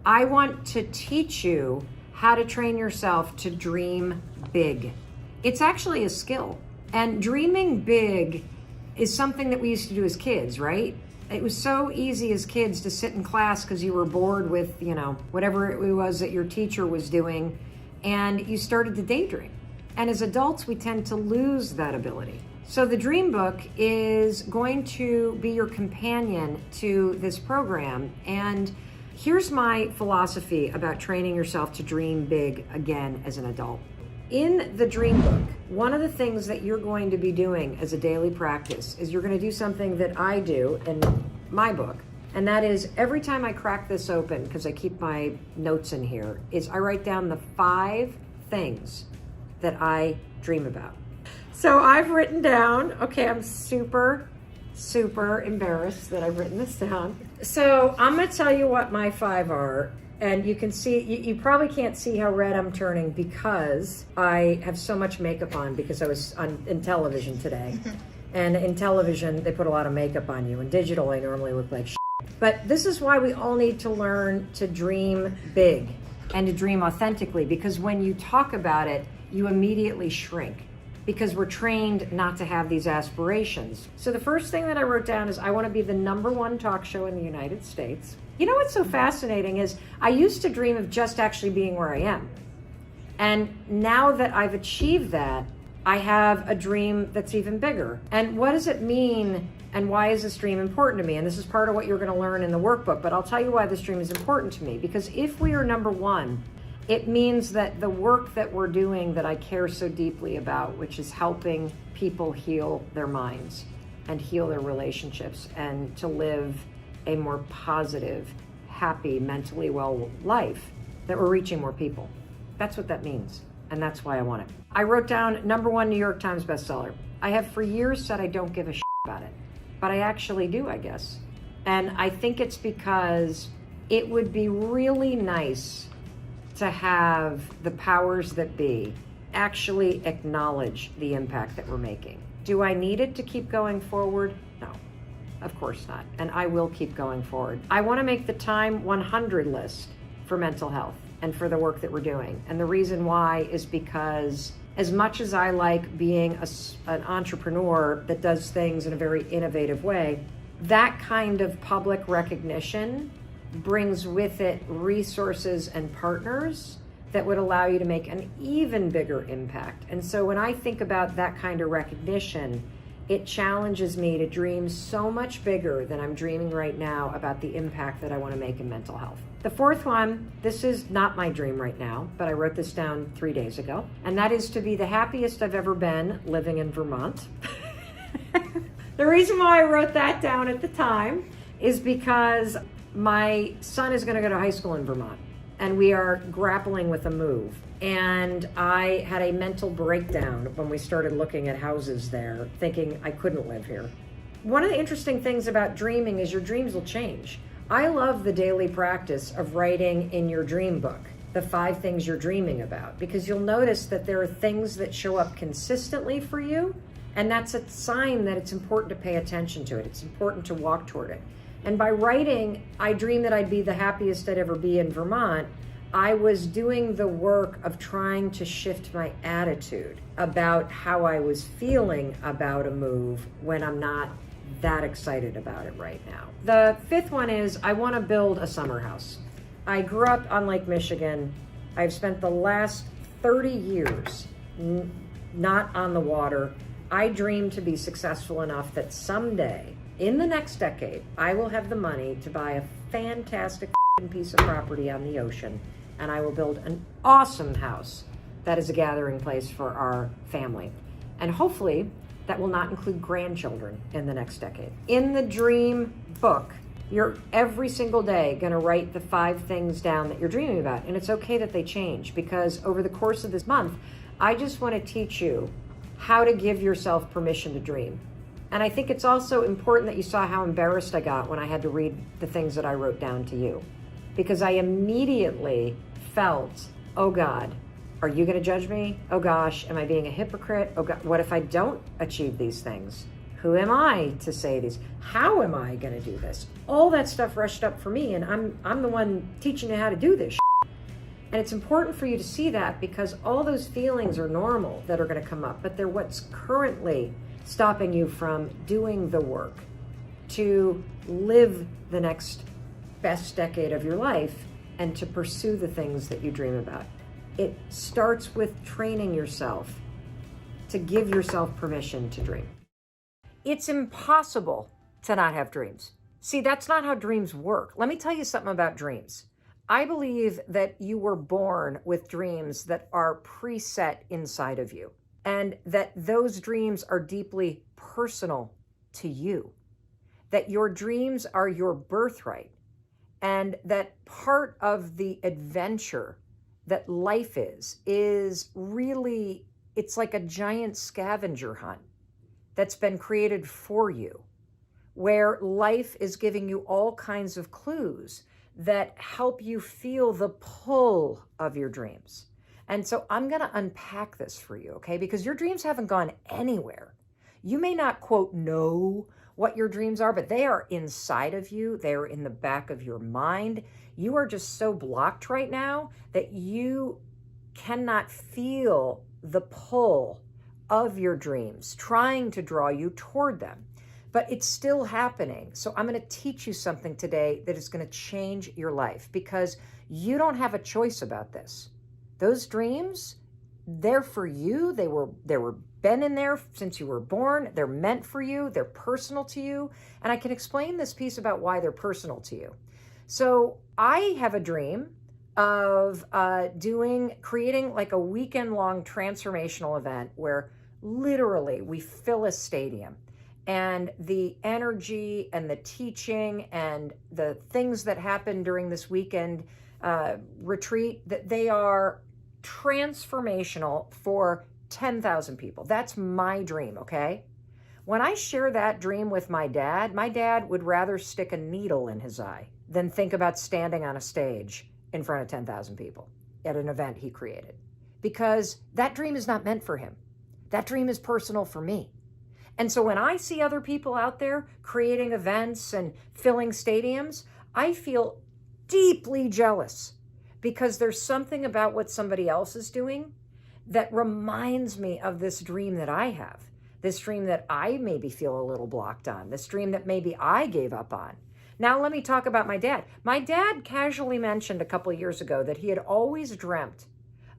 I want to teach you how to train yourself to dream big. It's actually a skill. And dreaming big is something that we used to do as kids, right? It was so easy as kids to sit in class because you were bored with, whatever it was that your teacher was doing, and you started to daydream. And as adults, we tend to lose that ability. So the Dream Book is going to be your companion to this program. And here's my philosophy about training yourself to dream big again as an adult. In the Dream Book, one of the things that you're going to be doing as a daily practice is you're going to do something that I do in my book. And that is every time I crack this open, because I keep my notes in here, is I write down the 5 things that I dream about. So I've written down, okay, I'm super embarrassed that I've written this down. So I'm going to tell you what my 5 are. And you can see, you probably can't see how red I'm turning because I have so much makeup on because I was in television today. And in television, they put a lot of makeup on you. In digital, I normally look like shit. But this is why we all need to learn to dream big and to dream authentically, because when you talk about it, you immediately shrink because we're trained not to have these aspirations. So the first thing that I wrote down is I want to be the #1 talk show in the United States. You know what's so fascinating is I used to dream of just actually being where I am. And now that I've achieved that, I have a dream that's even bigger. And what does it mean and why is this dream important to me? And this is part of what you're going to learn in the workbook, but I'll tell you why this dream is important to me. Because if we are #1, it means that the work that we're doing that I care so deeply about, which is helping people heal their minds and heal their relationships and to live a more positive, happy, mentally well life, that we're reaching more people. That's what that means. And that's why I want it. I wrote down #1 New York Times bestseller. I have for years said I don't give a shit about it, but I actually do, I guess. And I think it's because it would be really nice to have the powers that be actually acknowledge the impact that we're making. Do I need it to keep going forward? No. Of course not. And I will keep going forward. I want to make the Time 100 list for mental health and for the work that we're doing. And the reason why is because as much as I like being an entrepreneur that does things in a very innovative way, that kind of public recognition brings with it resources and partners that would allow you to make an even bigger impact. And so when I think about that kind of recognition, it challenges me to dream so much bigger than I'm dreaming right now about the impact that I want to make in mental health. The 4th one, this is not my dream right now, but I wrote this down 3 days ago, and that is to be the happiest I've ever been living in Vermont. The reason why I wrote that down at the time is because my son is going to go to high school in Vermont, and we are grappling with a move. And I had a mental breakdown when we started looking at houses there, thinking I couldn't live here. One of the interesting things about dreaming is your dreams will change. I love the daily practice of writing in your dream book the 5 things you're dreaming about, because you'll notice that there are things that show up consistently for you, and that's a sign that it's important to pay attention to it. It's important to walk toward it. And by writing, I dream that I'd be the happiest I'd ever be in Vermont, I was doing the work of trying to shift my attitude about how I was feeling about a move when I'm not that excited about it right now. The 5th one is I want to build a summer house. I grew up on Lake Michigan. I've spent the last 30 years not on the water. I dream to be successful enough that someday, in the next decade, I will have the money to buy a fantastic piece of property on the ocean, and I will build an awesome house that is a gathering place for our family. And hopefully that will not include grandchildren in the next decade. In the dream book, you're every single day going to write the 5 things down that you're dreaming about. And it's okay that they change, because over the course of this month, I just want to teach you how to give yourself permission to dream. And I think it's also important that you saw how embarrassed I got when I had to read the things that I wrote down to you, because I immediately felt, oh God, are you going to judge me? Oh gosh, am I being a hypocrite? Oh God, what if I don't achieve these things? Who am I to say these? How am I going to do this? All that stuff rushed up for me, and I'm the one teaching you how to do this. And it's important for you to see that, because all those feelings are normal that are going to come up, but they're what's currently stopping you from doing the work to live the next best decade of your life and to pursue the things that you dream about. It starts with training yourself to give yourself permission to dream. It's impossible to not have dreams. See, that's not how dreams work. Let me tell you something about dreams. I believe that you were born with dreams that are preset inside of you, and that those dreams are deeply personal to you, that your dreams are your birthright, and that part of the adventure that life is really, it's like a giant scavenger hunt that's been created for you, where life is giving you all kinds of clues that help you feel the pull of your dreams. And so I'm going to unpack this for you, okay? Because your dreams haven't gone anywhere. You may not, quote, know what your dreams are, but they are inside of you. They are in the back of your mind. You are just so blocked right now that you cannot feel the pull of your dreams trying to draw you toward them. But it's still happening. So I'm going to teach you something today that is going to change your life, because you don't have a choice about this. Those dreams, they're for you. They were been in there since you were born. They're meant for you. They're personal to you. And I can explain this piece about why they're personal to you. So I have a dream of creating like a weekend-long transformational event where literally we fill a stadium. And the energy and the teaching and the things that happen during this weekend retreat, that they are transformational for 10,000 people. That's my dream, okay? When I share that dream with my dad would rather stick a needle in his eye than think about standing on a stage in front of 10,000 people at an event he created. Because that dream is not meant for him. That dream is personal for me. And so when I see other people out there creating events and filling stadiums, I feel deeply jealous, because there's something about what somebody else is doing that reminds me of this dream that I have, this dream that I maybe feel a little blocked on, this dream that maybe I gave up on. Now let me talk about my dad. My dad casually mentioned a couple of years ago that he had always dreamt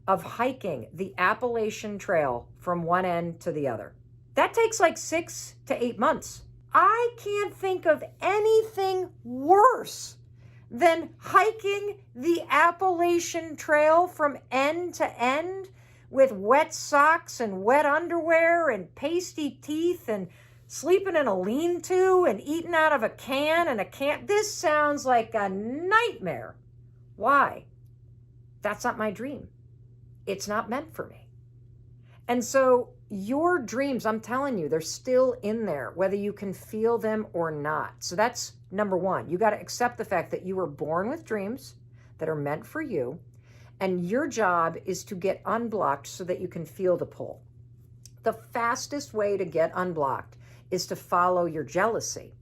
of hiking the Appalachian Trail from one end to the other. That takes like 6 to 8 months. I can't think of anything worse than hiking the Appalachian Trail from end to end with wet socks and wet underwear and pasty teeth and sleeping in a lean-to and eating out of a can and a can. This sounds like a nightmare. Why? That's not my dream. It's not meant for me. And so your dreams, I'm telling you, they're still in there, whether you can feel them or not. So that's number one. You got to accept the fact that you were born with dreams that are meant for you, and your job is to get unblocked so that you can feel the pull. The fastest way to get unblocked is to follow your jealousy.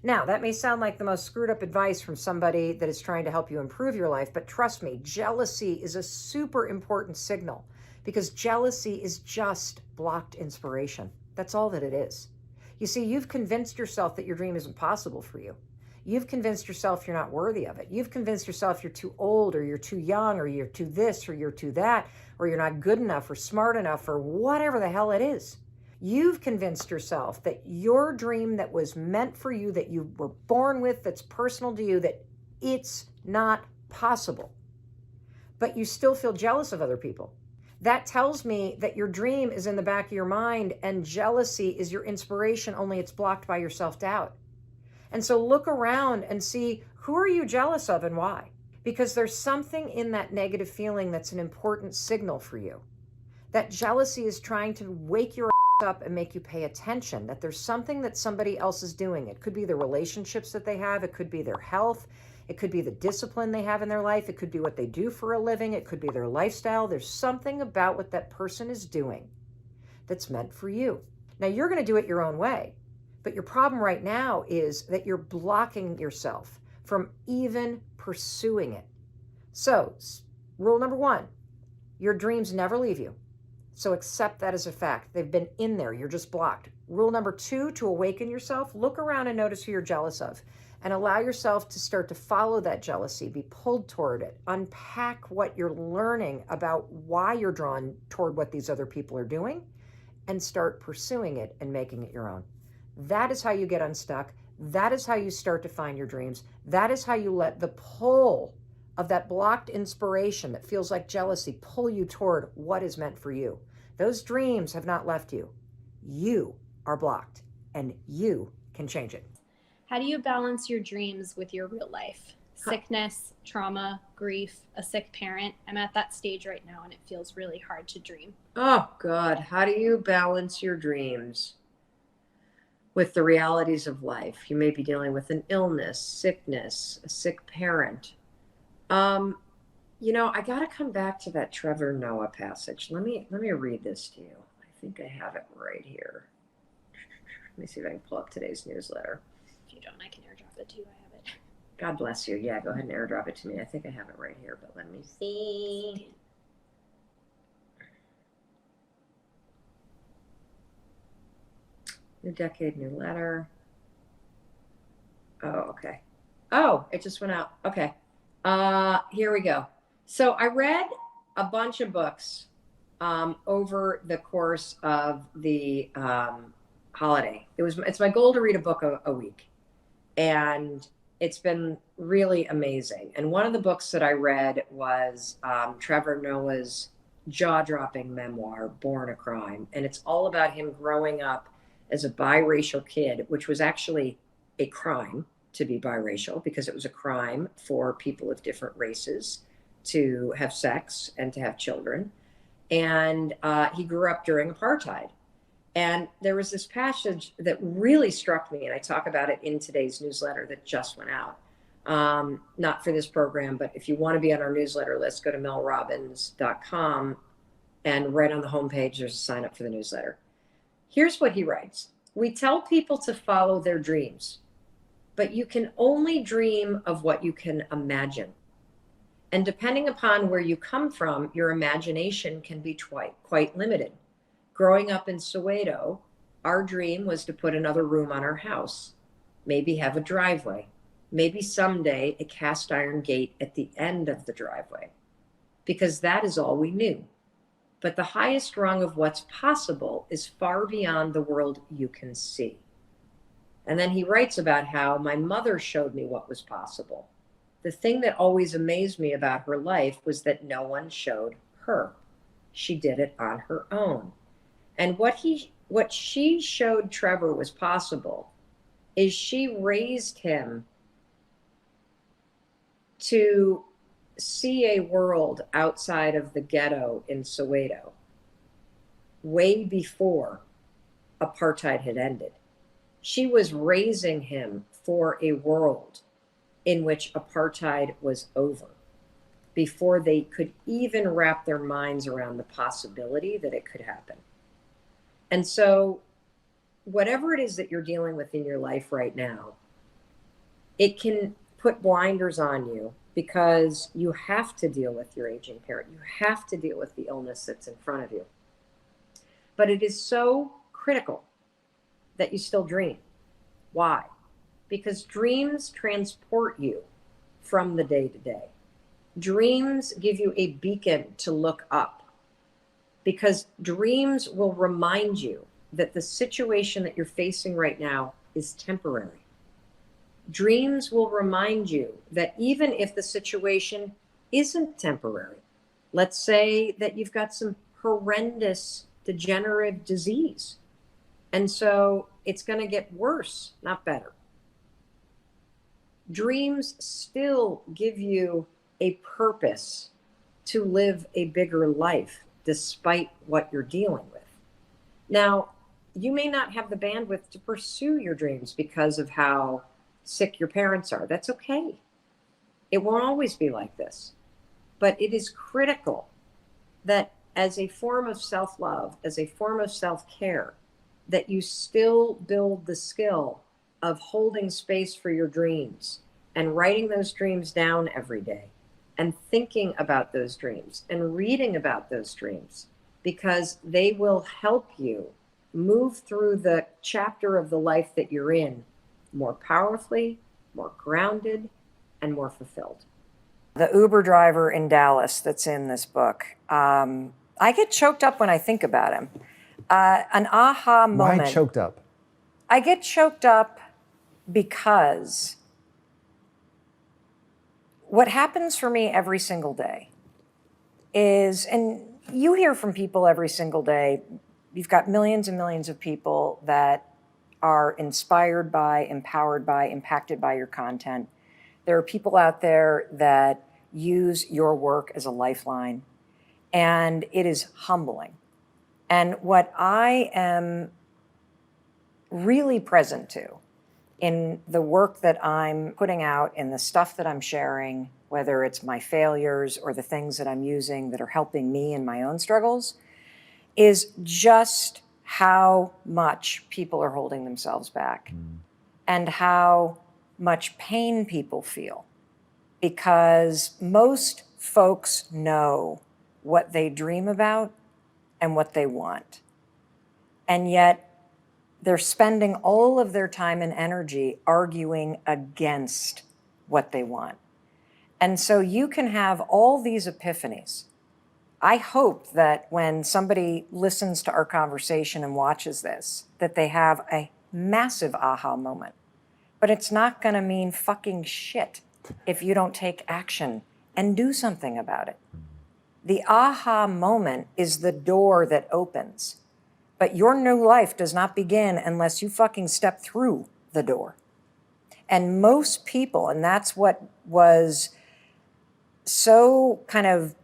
Now, that may sound like the most screwed up advice from somebody that is trying to help you improve your life, but trust me, jealousy is a super important signal, because jealousy is just blocked inspiration. That's all that it is. You see, you've convinced yourself that your dream isn't possible for you. You've convinced yourself you're not worthy of it. You've convinced yourself you're too old, or you're too young, or you're too this, or you're too that, or you're not good enough or smart enough, or whatever the hell it is. You've convinced yourself that your dream that was meant for you, that you were born with, that's personal to you, that it's not possible. But you still feel jealous of other people. That tells me that your dream is in the back of your mind, and jealousy is your inspiration, only it's blocked by your self-doubt. And so look around and see, who are you jealous of and why? Because there's something in that negative feeling that's an important signal for you. That jealousy is trying to wake your ass up and make you pay attention, that there's something that somebody else is doing. It could be the relationships that they have. It could be their health. It could be the discipline they have in their life. It could be what they do for a living. It could be their lifestyle. There's something about what that person is doing that's meant for you. Now, you're going to do it your own way, But your problem right now is that you're blocking yourself from even pursuing it. So, rule number 1, your dreams never leave you. So accept that as a fact. They've been in there. You're just blocked. Rule number 2, to awaken yourself, look around and notice who you're jealous of and allow yourself to start to follow that jealousy, be pulled toward it, unpack what you're learning about why you're drawn toward what these other people are doing, and start pursuing it and making it your own. That is how you get unstuck. That is how you start to find your dreams. That is how you let the pull of that blocked inspiration that feels like jealousy pull you toward what is meant for you. Those dreams have not left you. You are blocked, and you can change it. How do you balance your dreams with your real life? Sickness, trauma, grief, a sick parent. I'm at that stage right now, and it feels really hard to dream. Oh, God. How do you balance your dreams with the realities of life? You may be dealing with an illness, sickness, a sick parent. I got to come back to that Trevor Noah passage. Let me read this to you. I think I have it right here. Let me see if I can pull up today's newsletter. If you don't, I can airdrop it to you. I have it. God bless you. Yeah, go ahead and airdrop it to me. I think I have it right here, but let me see. New decade, new letter. Oh, okay. Oh, it just went out. Okay. Here we go. So I read a bunch of books over the course of the holiday. It's my goal to read a book a week, and it's been really amazing. And one of the books that I read was Trevor Noah's jaw-dropping memoir, Born a Crime, and it's all about him growing up as a biracial kid, which was actually a crime to be biracial, because it was a crime for people of different races to have sex and to have children. And he grew up during apartheid. And there was this passage that really struck me, and I talk about it in today's newsletter that just went out. Not for this program, but if you want to be on our newsletter list, go to melrobbins.com, and right on the homepage, there's a sign up for the newsletter. Here's what he writes. We tell people to follow their dreams, but you can only dream of what you can imagine. And depending upon where you come from, your imagination can be quite limited. Growing up in Soweto, our dream was to put another room on our house, maybe have a driveway, maybe someday a cast iron gate at the end of the driveway, because that is all we knew. But the highest rung of what's possible is far beyond the world you can see. And then he writes about how my mother showed me what was possible. The thing that always amazed me about her life was that no one showed her. She did it on her own. And what she showed Trevor was possible is she raised him to see a world outside of the ghetto in Soweto way before apartheid had ended. She was raising him for a world in which apartheid was over, before they could even wrap their minds around the possibility that it could happen. And so whatever it is that you're dealing with in your life right now, it can put blinders on you, because you have to deal with your aging parent. You have to deal with the illness that's in front of you. But it is so critical that you still dream. Why? Because dreams transport you from the day to day. Dreams give you a beacon to look up, because dreams will remind you that the situation that you're facing right now is temporary. Dreams will remind you that even if the situation isn't temporary, let's say that you've got some horrendous degenerative disease, and so it's going to get worse, not better. Dreams still give you a purpose to live a bigger life despite what you're dealing with. Now, you may not have the bandwidth to pursue your dreams because of how sick your parents are. That's okay. It won't always be like this. But it is critical that as a form of self-love, as a form of self-care, that you still build the skill of holding space for your dreams and writing those dreams down every day and thinking about those dreams and reading about those dreams, because they will help you move through the chapter of the life that you're in more powerfully, more grounded, and more fulfilled. The Uber driver in Dallas that's in this book, I get choked up when I think about him. An aha moment. Why choked up? I get choked up because what happens for me every single day is, and you hear from people every single day, you've got millions and millions of people that are inspired by, empowered by, impacted by your content. There are people out there that use your work as a lifeline, and it is humbling. And what I am really present to in the work that I'm putting out, in the stuff that I'm sharing, whether it's my failures or the things that I'm using that are helping me in my own struggles, is just how much people are holding themselves back and how much pain people feel. Because most folks know what they dream about and what they want. And yet they're spending all of their time and energy arguing against what they want. And so you can have all these epiphanies. I hope that when somebody listens to our conversation and watches this, that they have a massive aha moment. But it's not going to mean fucking shit if you don't take action and do something about it. The aha moment is the door that opens. But your new life does not begin unless you fucking step through the door. And most people, and that's what was so kind of,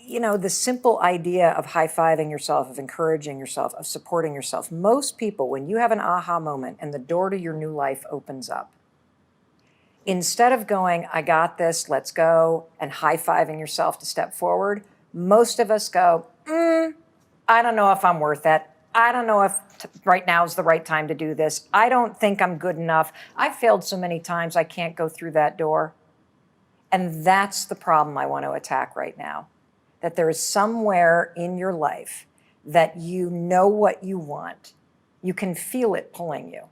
you know, the simple idea of high-fiving yourself, of encouraging yourself, of supporting yourself. Most people, when you have an aha moment and the door to your new life opens up, instead of going, I got this, let's go, and high-fiving yourself to step forward, most of us go, I don't know if I'm worth it. I don't know if right now is the right time to do this. I don't think I'm good enough. I've failed so many times, I can't go through that door. And that's the problem I want to attack right now. That there is somewhere in your life that you know what you want. You can feel it pulling you.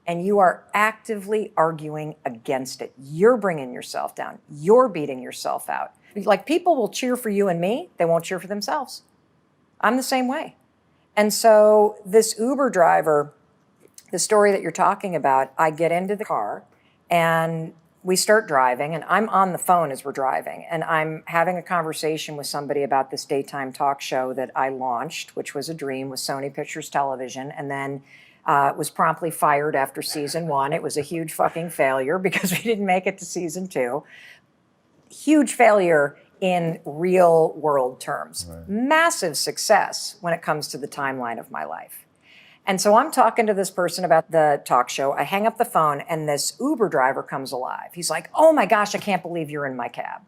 And you are actively arguing against it. You're bringing yourself down. You're beating yourself out. Like, people will cheer for you and me. They won't cheer for themselves. I'm the same way. And so this Uber driver, the story that you're talking about, I get into the car and we start driving, and I'm on the phone as we're driving, and I'm having a conversation with somebody about this daytime talk show that I launched, which was a dream with Sony Pictures Television, and then was promptly fired after season 1. It was a huge fucking failure because we didn't make it to season 2. Huge failure in real world terms. Right. Massive success when it comes to the timeline of my life. And so I'm talking to this person about the talk show. I hang up the phone and this Uber driver comes alive. He's like, oh my gosh, I can't believe you're in my cab.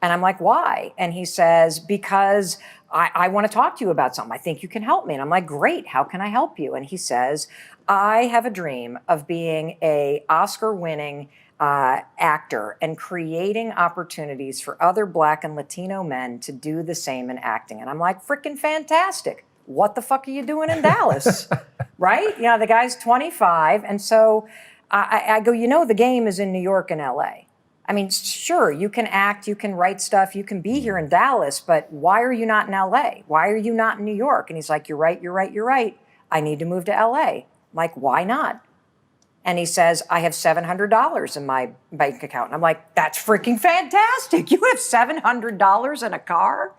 And I'm like, why? And he says, because I want to talk to you about something. I think you can help me. And I'm like, great, how can I help you? And he says, I have a dream of being a Oscar-winning actor and creating opportunities for other Black and Latino men to do the same in acting. And I'm like, freaking fantastic. What the fuck are you doing in Dallas? Right? You know, the guy's 25. And so I go, you know, the game is in New York and LA. I mean, sure, you can act, you can write stuff, you can be here in Dallas, but why are you not in LA? Why are you not in New York? And he's like, you're right, you're right, you're right. I need to move to LA. I'm like, why not? And he says, I have $700 in my bank account. And I'm like, that's freaking fantastic. You have $700 in a car?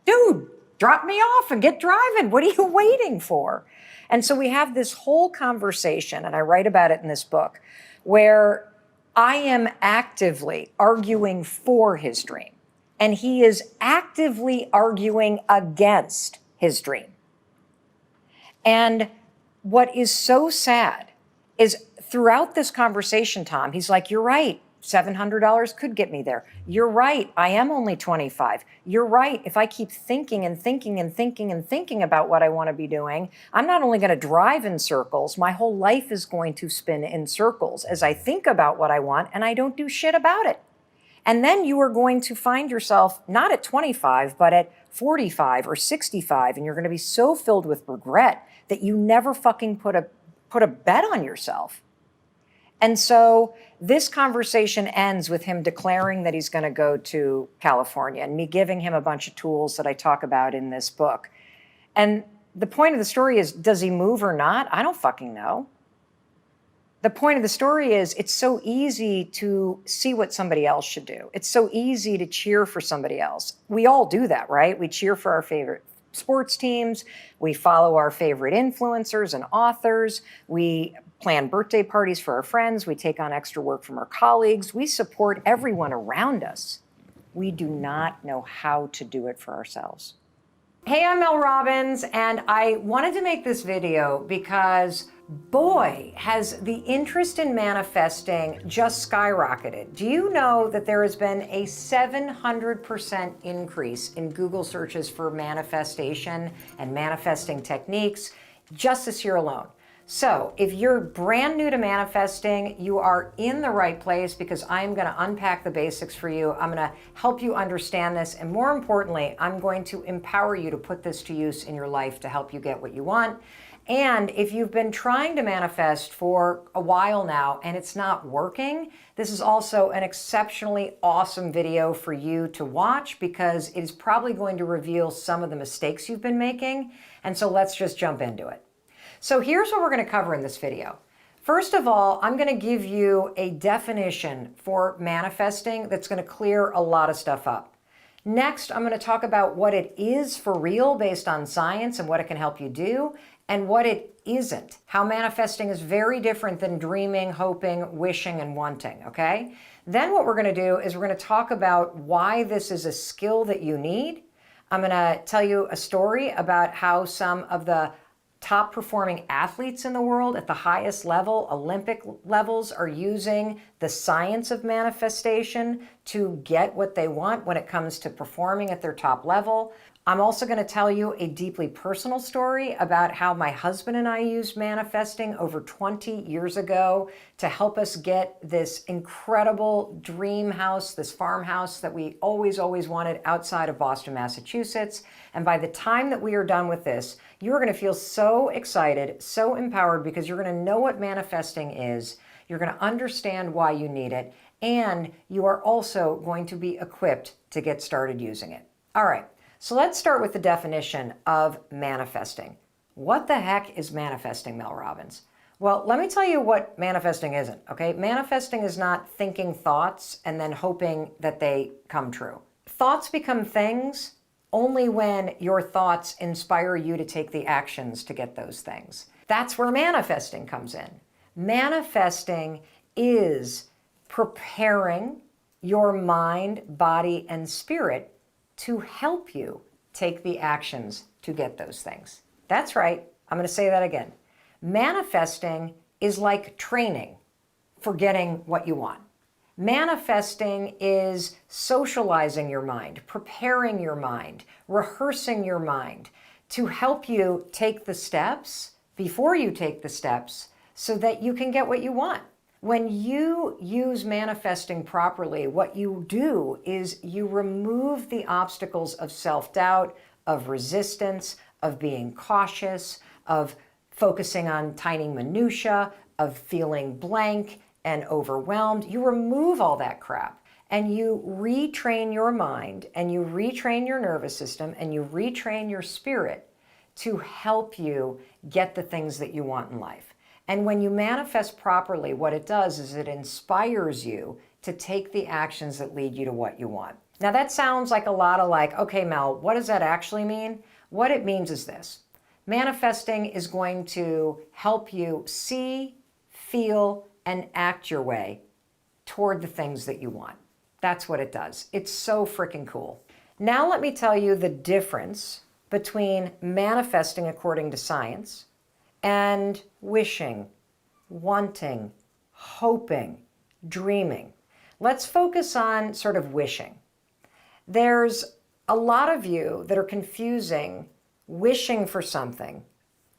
Dude, drop me off and get driving. What are you waiting for? And so we have this whole conversation, and I write about it in this book, where I am actively arguing for his dream, and he is actively arguing against his dream. And what is so sad is throughout this conversation, Tom, he's like, you're right, $700 could get me there. You're right, I am only 25. You're right, if I keep thinking and thinking and thinking and thinking about what I want to be doing, I'm not only going to drive in circles, my whole life is going to spin in circles as I think about what I want and I don't do shit about it. And then you are going to find yourself not at 25, but at 45 or 65, and you're going to be so filled with regret that you never fucking put a bet on yourself. And so this conversation ends with him declaring that he's going to go to California and me giving him a bunch of tools that I talk about in this book. And the point of the story is, does he move or not? I don't fucking know. The point of the story is, it's so easy to see what somebody else should do. It's so easy to cheer for somebody else. We all do that, right? We cheer for our favorite sports teams. We follow our favorite influencers and authors. We plan birthday parties for our friends. We take on extra work from our colleagues. We support everyone around us. We do not know how to do it for ourselves. Hey, I'm Mel Robbins, and I wanted to make this video because boy, has the interest in manifesting just skyrocketed. Do you know that there has been a 700% increase in Google searches for manifestation and manifesting techniques just this year alone? So if you're brand new to manifesting, you are in the right place because I'm going to unpack the basics for you. I'm going to help you understand this. And more importantly, I'm going to empower you to put this to use in your life to help you get what you want. And if you've been trying to manifest for a while now and it's not working, this is also an exceptionally awesome video for you to watch because it is probably going to reveal some of the mistakes you've been making. And so let's just jump into it. So here's what we're going to cover in this video. First of all, I'm going to give you a definition for manifesting that's going to clear a lot of stuff up. Next, I'm going to talk about what it is for real based on science and what it can help you do, and what it isn't. How manifesting is very different than dreaming, hoping, wishing, and wanting, okay? Then what we're going to do is we're going to talk about why this is a skill that you need. I'm going to tell you a story about how some of the top performing athletes in the world at the highest level, Olympic levels, are using the science of manifestation to get what they want when it comes to performing at their top level. I'm also going to tell you a deeply personal story about how my husband and I used manifesting over 20 years ago to help us get this incredible dream house, this farmhouse that we always wanted outside of Boston, Massachusetts. And by the time that we are done with this, you're going to feel so excited, so empowered, because you're going to know what manifesting is. You're going to understand why you need it. And you are also going to be equipped to get started using it. All right. So let's start with the definition of manifesting. What the heck is manifesting, Mel Robbins? Well, let me tell you what manifesting isn't, okay? Manifesting is not thinking thoughts and then hoping that they come true. Thoughts become things only when your thoughts inspire you to take the actions to get those things. That's where manifesting comes in. Manifesting is preparing your mind, body, and spirit to help you take the actions to get those things. That's right. I'm going to say that again. Manifesting is like training for getting what you want. Manifesting is socializing your mind, preparing your mind, rehearsing your mind to help you take the steps before you take the steps so that you can get what you want. When you use manifesting properly, what you do is you remove the obstacles of self-doubt, of resistance, of being cautious, of focusing on tiny minutia, of feeling blank and overwhelmed. You remove all that crap and you retrain your mind and you retrain your nervous system and you retrain your spirit to help you get the things that you want in life. And when you manifest properly, what it does is it inspires you to take the actions that lead you to what you want. Now that sounds like a lot of like, okay, Mel, what does that actually mean? What it means is this. Manifesting is going to help you see, feel, and act your way toward the things that you want. That's what it does. It's so freaking cool. Now let me tell you the difference between manifesting according to science and wishing, wanting, hoping, dreaming. Let's focus on sort of wishing. There's a lot of you that are confusing wishing for something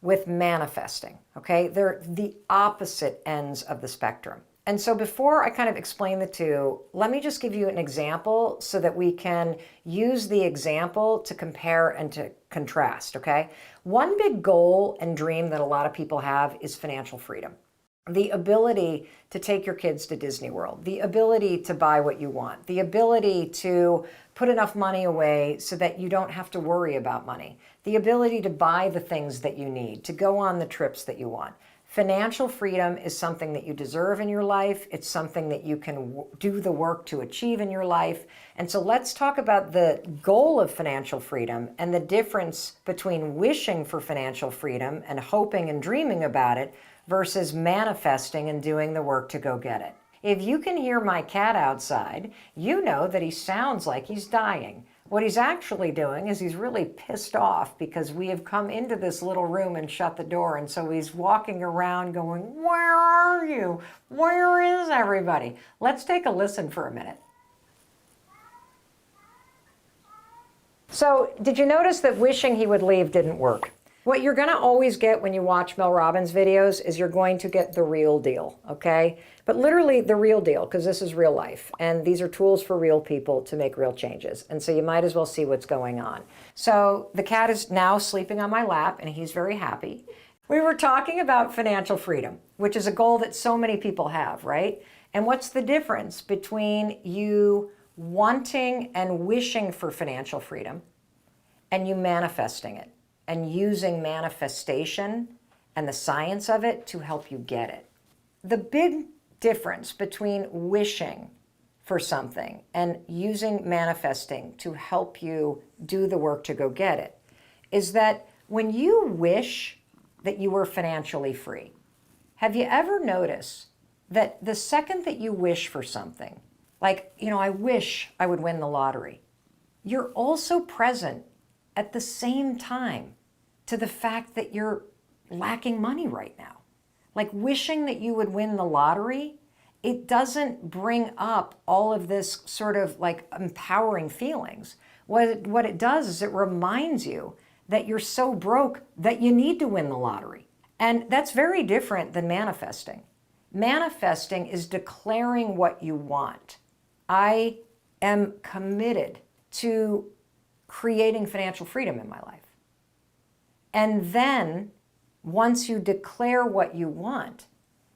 with manifesting, okay? They're the opposite ends of the spectrum. And so before I kind of explain the two, let me just give you an example so that we can use the example to compare and to contrast, okay? One big goal and dream that a lot of people have is financial freedom. The ability to take your kids to Disney World, the ability to buy what you want, the ability to put enough money away so that you don't have to worry about money, the ability to buy the things that you need, to go on the trips that you want. Financial freedom is something that you deserve in your life. It's something that you can do the work to achieve in your life. And so let's talk about the goal of financial freedom and the difference between wishing for financial freedom and hoping and dreaming about it versus manifesting and doing the work to go get it. If you can hear my cat outside, you know that he sounds like he's dying. What he's actually doing is he's really pissed off because we have come into this little room and shut the door. And so he's walking around going, "Where are you? Where is everybody?" Let's take a listen for a minute. So did you notice that wishing he would leave didn't work? What you're going to always get when you watch Mel Robbins videos is you're going to get the real deal, okay? But literally the real deal, because this is real life. And these are tools for real people to make real changes. And so you might as well see what's going on. So the cat is now sleeping on my lap, and he's very happy. We were talking about financial freedom, which is a goal that so many people have, right? And what's the difference between you wanting and wishing for financial freedom and you manifesting it? And using manifestation and the science of it to help you get it. The big difference between wishing for something and using manifesting to help you do the work to go get it is that when you wish that you were financially free, have you ever noticed that the second that you wish for something, like, I wish I would win the lottery, you're also present at the same time to the fact that you're lacking money right now. Like wishing that you would win the lottery, it doesn't bring up all of this sort of like empowering feelings. What it does is it reminds you that you're so broke that you need to win the lottery. And that's very different than manifesting. Manifesting is declaring what you want. I am committed to creating financial freedom in my life. And then once you declare what you want,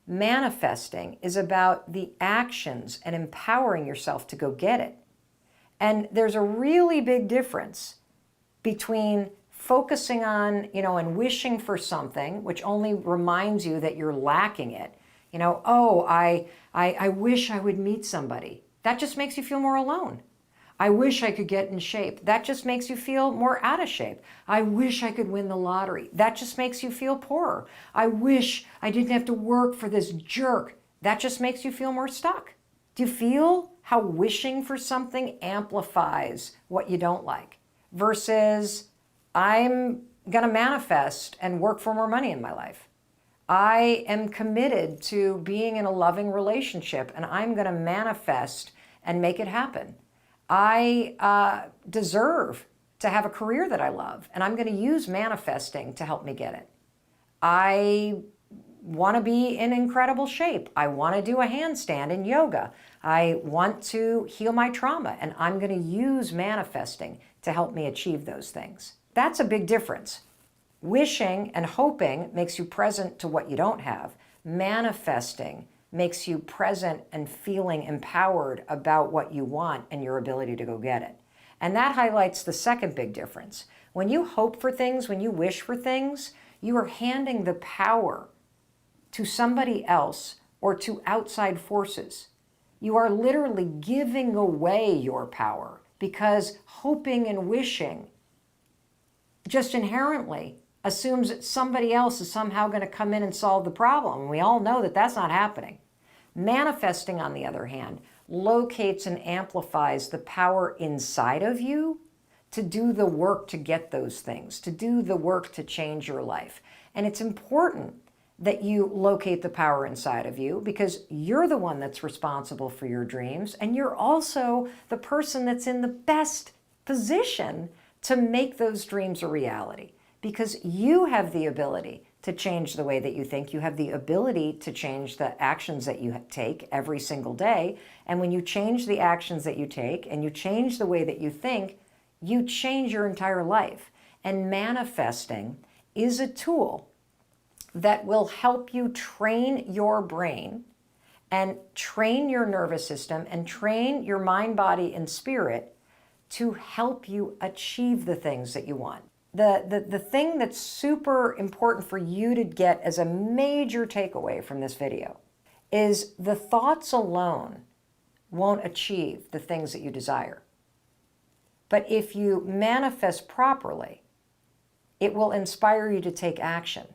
manifesting is about the actions and empowering yourself to go get it. And there's a really big difference between focusing on, and wishing for something, which only reminds you that you're lacking it. I wish I would meet somebody. That just makes you feel more alone. I wish I could get in shape. That just makes you feel more out of shape. I wish I could win the lottery. That just makes you feel poorer. I wish I didn't have to work for this jerk. That just makes you feel more stuck. Do you feel how wishing for something amplifies what you don't like versus I'm going to manifest and work for more money in my life? I am committed to being in a loving relationship and I'm going to manifest and make it happen. I deserve to have a career that I love, and I'm going to use manifesting to help me get it. I want to be in incredible shape. I want to do a handstand in yoga. I want to heal my trauma, and I'm going to use manifesting to help me achieve those things. That's a big difference. Wishing and hoping makes you present to what you don't have. Manifesting makes you present and feeling empowered about what you want and your ability to go get it. And that highlights the second big difference. When you hope for things, when you wish for things, you are handing the power to somebody else or to outside forces. You are literally giving away your power because hoping and wishing just inherently assumes that somebody else is somehow going to come in and solve the problem. We all know that that's not happening. Manifesting, on the other hand, locates and amplifies the power inside of you to do the work to get those things, to do the work to change your life. And it's important that you locate the power inside of you, because you're the one that's responsible for your dreams, and you're also the person that's in the best position to make those dreams a reality, because you have the ability to change the way that you think. You have the ability to change the actions that you take every single day. And when you change the actions that you take and you change the way that you think, you change your entire life. And manifesting is a tool that will help you train your brain and train your nervous system and train your mind, body, and spirit to help you achieve the things that you want. The thing that's super important for you to get as a major takeaway from this video is the thoughts alone won't achieve the things that you desire. But if you manifest properly, it will inspire you to take action.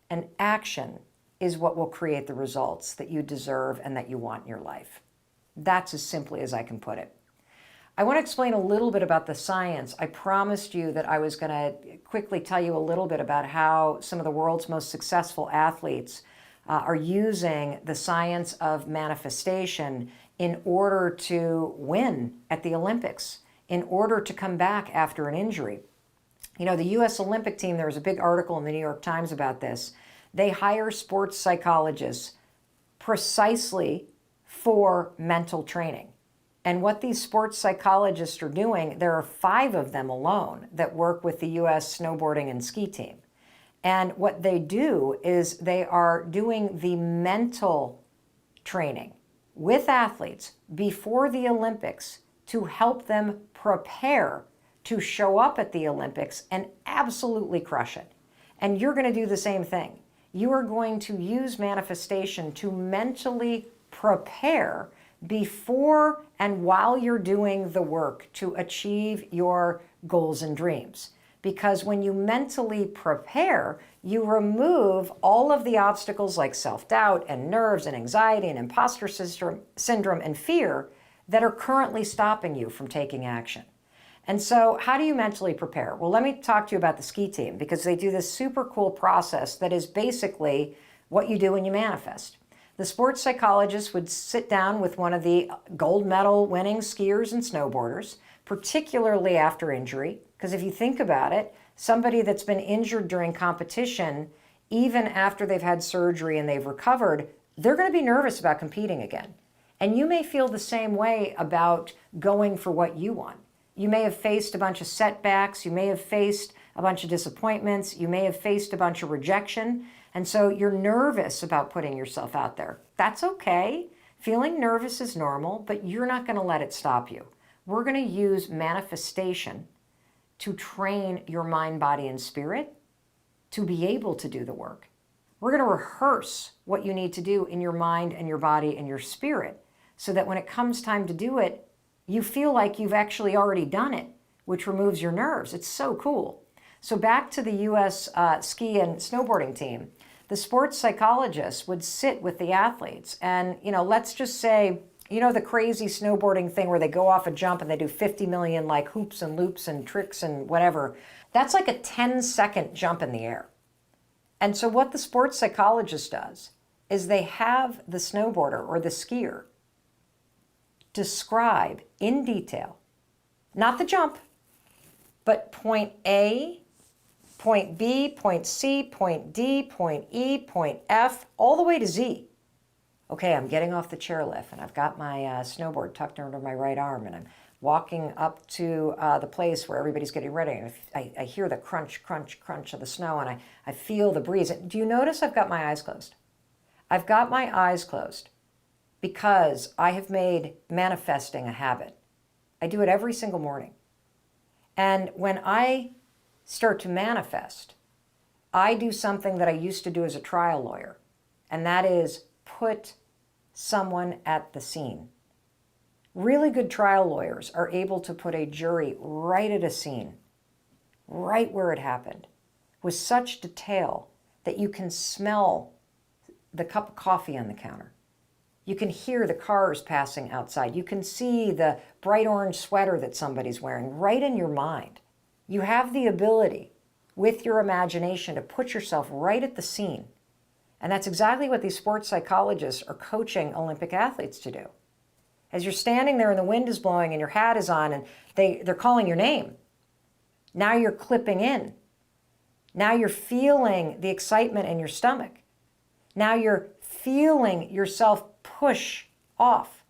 And action is what will create the results that you deserve and that you want in your life. That's as simply as I can put it. I want to explain a little bit about the science. I promised you that I was going to quickly tell you a little bit about how some of the world's most successful athletes are using the science of manifestation in order to win at the Olympics, in order to come back after an injury. You know, the U.S. Olympic team, there was a big article in the New York Times about this. They hire sports psychologists precisely for mental training. And what these sports psychologists are doing, there are 5 of them alone that work with the U.S. snowboarding and ski team. And what they do is they are doing the mental training with athletes before the Olympics to help them prepare to show up at the Olympics and absolutely crush it. And you're going to do the same thing. You are going to use manifestation to mentally prepare before and while you're doing the work to achieve your goals and dreams. Because when you mentally prepare, you remove all of the obstacles like self-doubt and nerves and anxiety and imposter syndrome and fear that are currently stopping you from taking action. And so how do you mentally prepare? Well, let me talk to you about the ski team, because they do this super cool process that is basically what you do when you manifest. The sports psychologist would sit down with one of the gold medal winning skiers and snowboarders, particularly after injury, because if you think about it, somebody that's been injured during competition, even after they've had surgery and they've recovered, they're going to be nervous about competing again. And you may feel the same way about going for what you want. You may have faced a bunch of setbacks, you may have faced a bunch of disappointments, you may have faced a bunch of rejection, and so you're nervous about putting yourself out there. That's okay. Feeling nervous is normal, but you're not going to let it stop you. We're going to use manifestation to train your mind, body, and spirit to be able to do the work. We're going to rehearse what you need to do in your mind and your body and your spirit so that when it comes time to do it, you feel like you've actually already done it, which removes your nerves. It's so cool. So back to the U.S. Ski and snowboarding team. The sports psychologists would sit with the athletes and, let's just say, the crazy snowboarding thing where they go off a jump and they do 50 million like hoops and loops and tricks and whatever. That's like a 10-second jump in the air. And so what the sports psychologist does is they have the snowboarder or the skier describe in detail, not the jump, but point A, point B, point C, point D, point E, point F, all the way to Z. Okay, I'm getting off the chairlift and I've got my snowboard tucked under my right arm and I'm walking up to the place where everybody's getting ready. And I hear the crunch, crunch, crunch of the snow and I feel the breeze. Do you notice I've got my eyes closed? I've got my eyes closed because I have made manifesting a habit. I do it every single morning. And when I start to manifest, I do something that I used to do as a trial lawyer, and that is put someone at the scene. Really good trial lawyers are able to put a jury right at a scene, right where it happened, with such detail that you can smell the cup of coffee on the counter. You can hear the cars passing outside. You can see the bright orange sweater that somebody's wearing right in your mind. You have the ability with your imagination to put yourself right at the scene And that's exactly what these sports psychologists are coaching Olympic athletes to do. As you're standing there and the wind is blowing and your hat is on and they're calling your name, now you're clipping in. Now you're feeling the excitement in your stomach. Now you're feeling yourself push off.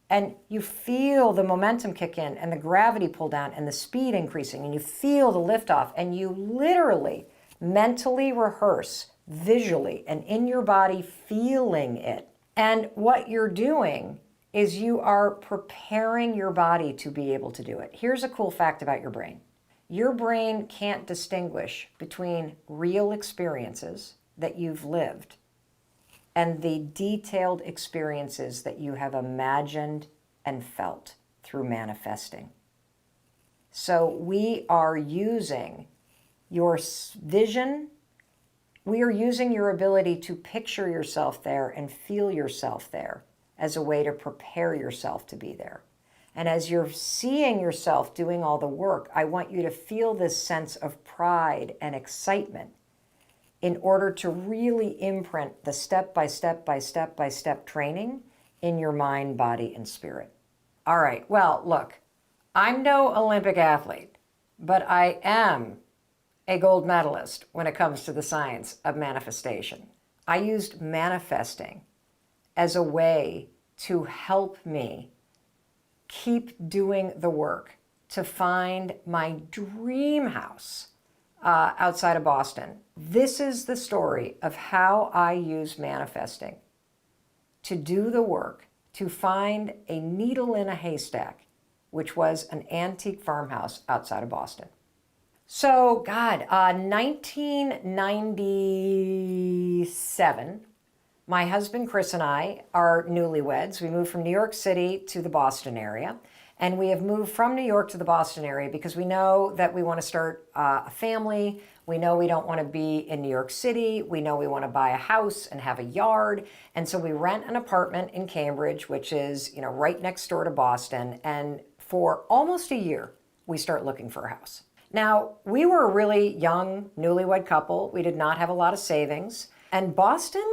And you feel the momentum kick in and the gravity pull down and the speed increasing. And you feel the lift off. And you literally mentally rehearse visually and in your body feeling it. And what you're doing is you are preparing your body to be able to do it. Here's a cool fact about your brain. Your brain can't distinguish between real experiences that you've lived and the detailed experiences that you have imagined and felt through manifesting. So we are using your vision, we are using your ability to picture yourself there and feel yourself there as a way to prepare yourself to be there. And as you're seeing yourself doing all the work, I want you to feel this sense of pride and excitement in order to really imprint the step-by-step training in your mind, body, and spirit. All right, well, look, I'm no Olympic athlete, but I am a gold medalist when it comes to the science of manifestation. I used manifesting as a way to help me keep doing the work to find my dream house outside of Boston. This is the story of how I use manifesting to do the work to find a needle in a haystack, which was an antique farmhouse outside of Boston. So, 1997, my husband Chris and I are newlyweds. We moved from New York City to the Boston area. And we have moved from New York to the Boston area because we know that we want to start a family. We know we don't want to be in New York City. We know we want to buy a house and have a yard. And so we rent an apartment in Cambridge, which is, right next door to Boston. And for almost a year, we start looking for a house. Now, we were a really young, newlywed couple. We did not have a lot of savings. And Boston,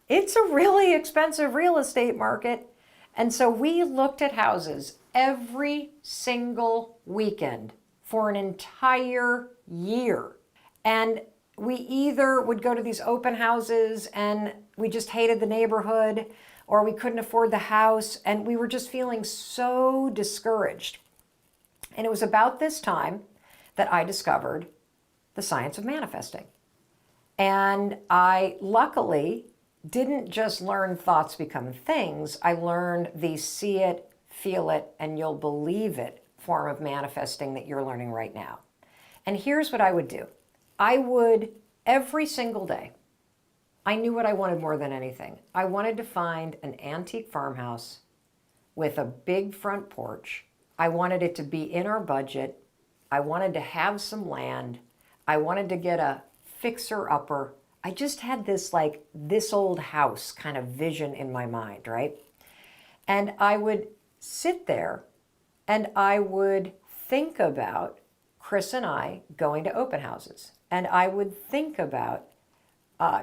it's a really expensive real estate market. And so we looked at houses every single weekend for an entire year. And we either would go to these open houses and we just hated the neighborhood, or we couldn't afford the house, and we were just feeling so discouraged. And it was about this time that I discovered the science of manifesting. And I luckily didn't just learn thoughts become things. I learned the see it, feel it, and you'll believe it form of manifesting that you're learning right now. And here's what I would do. I would, every single day, I knew what I wanted more than anything. I wanted to find an antique farmhouse with a big front porch. I wanted it to be in our budget. I wanted to have some land. I wanted to get a fixer-upper. I just had this this old house kind of vision in my mind, right? And I would sit there and I would think about Chris and I going to open houses. And I would think about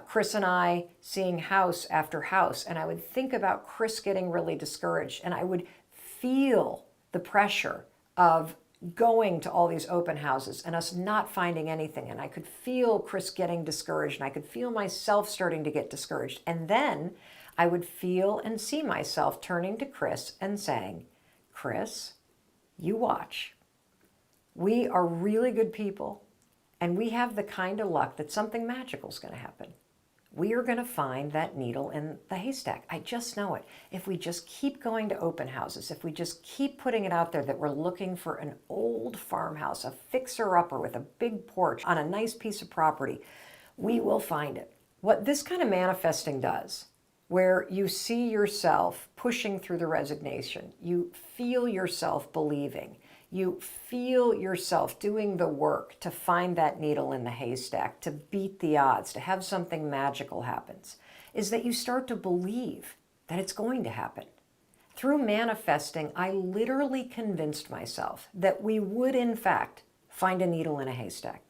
Chris and I seeing house after house. And I would think about Chris getting really discouraged. And I would feel the pressure of going to all these open houses and us not finding anything. And I could feel Chris getting discouraged, and I could feel myself starting to get discouraged. And then I would feel and see myself turning to Chris and saying, Chris, you watch. We are really good people, and we have the kind of luck that something magical is going to happen. We are going to find that needle in the haystack. I just know it. If we just keep going to open houses, if we just keep putting it out there that we're looking for an old farmhouse, a fixer-upper with a big porch on a nice piece of property, we will find it. What this kind of manifesting does, where you see yourself pushing through the resignation, you feel yourself believing, you feel yourself doing the work to find that needle in the haystack, to beat the odds, to have something magical happens, is that you start to believe that it's going to happen. Through manifesting, I literally convinced myself that we would, in fact, find a needle in a haystack,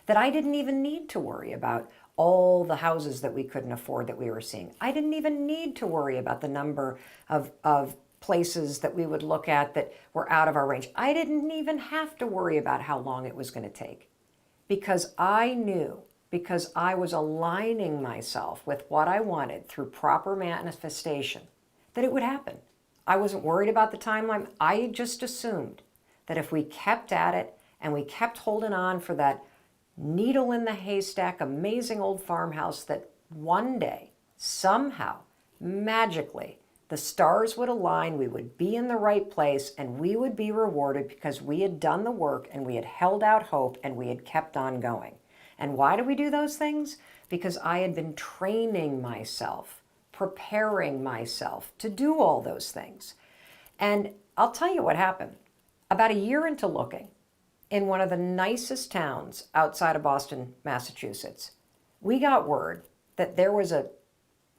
that I didn't even need to worry about all the houses that we couldn't afford that we were seeing. I didn't even need to worry about the number of places that we would look at that were out of our range. I didn't even have to worry about how long it was going to take, because I knew, because I was aligning myself with what I wanted through proper manifestation, that it would happen. I wasn't worried about the timeline. I just assumed that if we kept at it and we kept holding on for that needle in the haystack, amazing old farmhouse, that one day, somehow, magically, the stars would align, we would be in the right place, and we would be rewarded because we had done the work and we had held out hope and we had kept on going. And why do we do those things? Because I had been training myself, preparing myself to do all those things. And I'll tell you what happened. About a year into looking, in one of the nicest towns outside of Boston, Massachusetts, we got word that there was a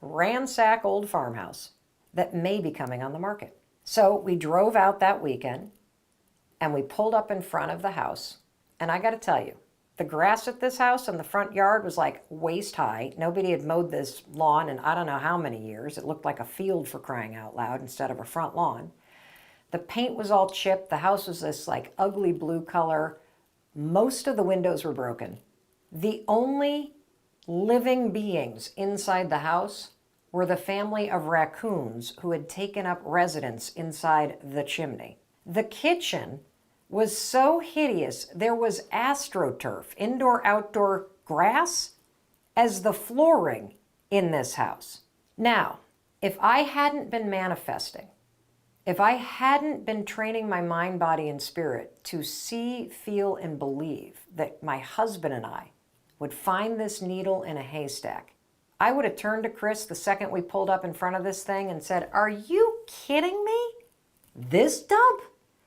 ransack old farmhouse that may be coming on the market. So we drove out that weekend and we pulled up in front of the house. And I got to tell you, the grass at this house in the front yard was like waist high. Nobody had mowed this lawn in I don't know how many years. It looked like a field, for crying out loud, instead of a front lawn. The paint was all chipped. The house was this like ugly blue color. Most of the windows were broken. The only living beings inside the house were the family of raccoons who had taken up residence inside the chimney. The kitchen was so hideous, there was astroturf, indoor-outdoor grass, as the flooring in this house. Now, if I hadn't been manifesting, if I hadn't been training my mind, body, and spirit to see, feel, and believe that my husband and I would find this needle in a haystack, I would have turned to Chris the second we pulled up in front of this thing and said, "Are you kidding me? This dump?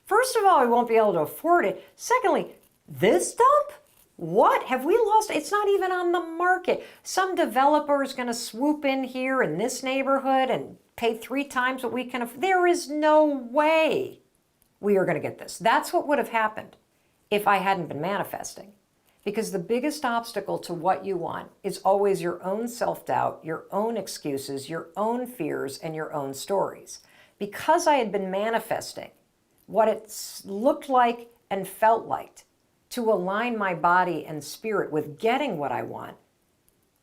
First of all, we won't be able to afford it. Secondly, this dump? What? Have we lost? It's not even on the market. Some developer is going to swoop in here in this neighborhood and pay 3 times what we can afford. There is no way we are going to get this." That's what would have happened if I hadn't been manifesting. Because the biggest obstacle to what you want is always your own self-doubt, your own excuses, your own fears, and your own stories. Because I had been manifesting what it looked like and felt like to align my body and spirit with getting what I want,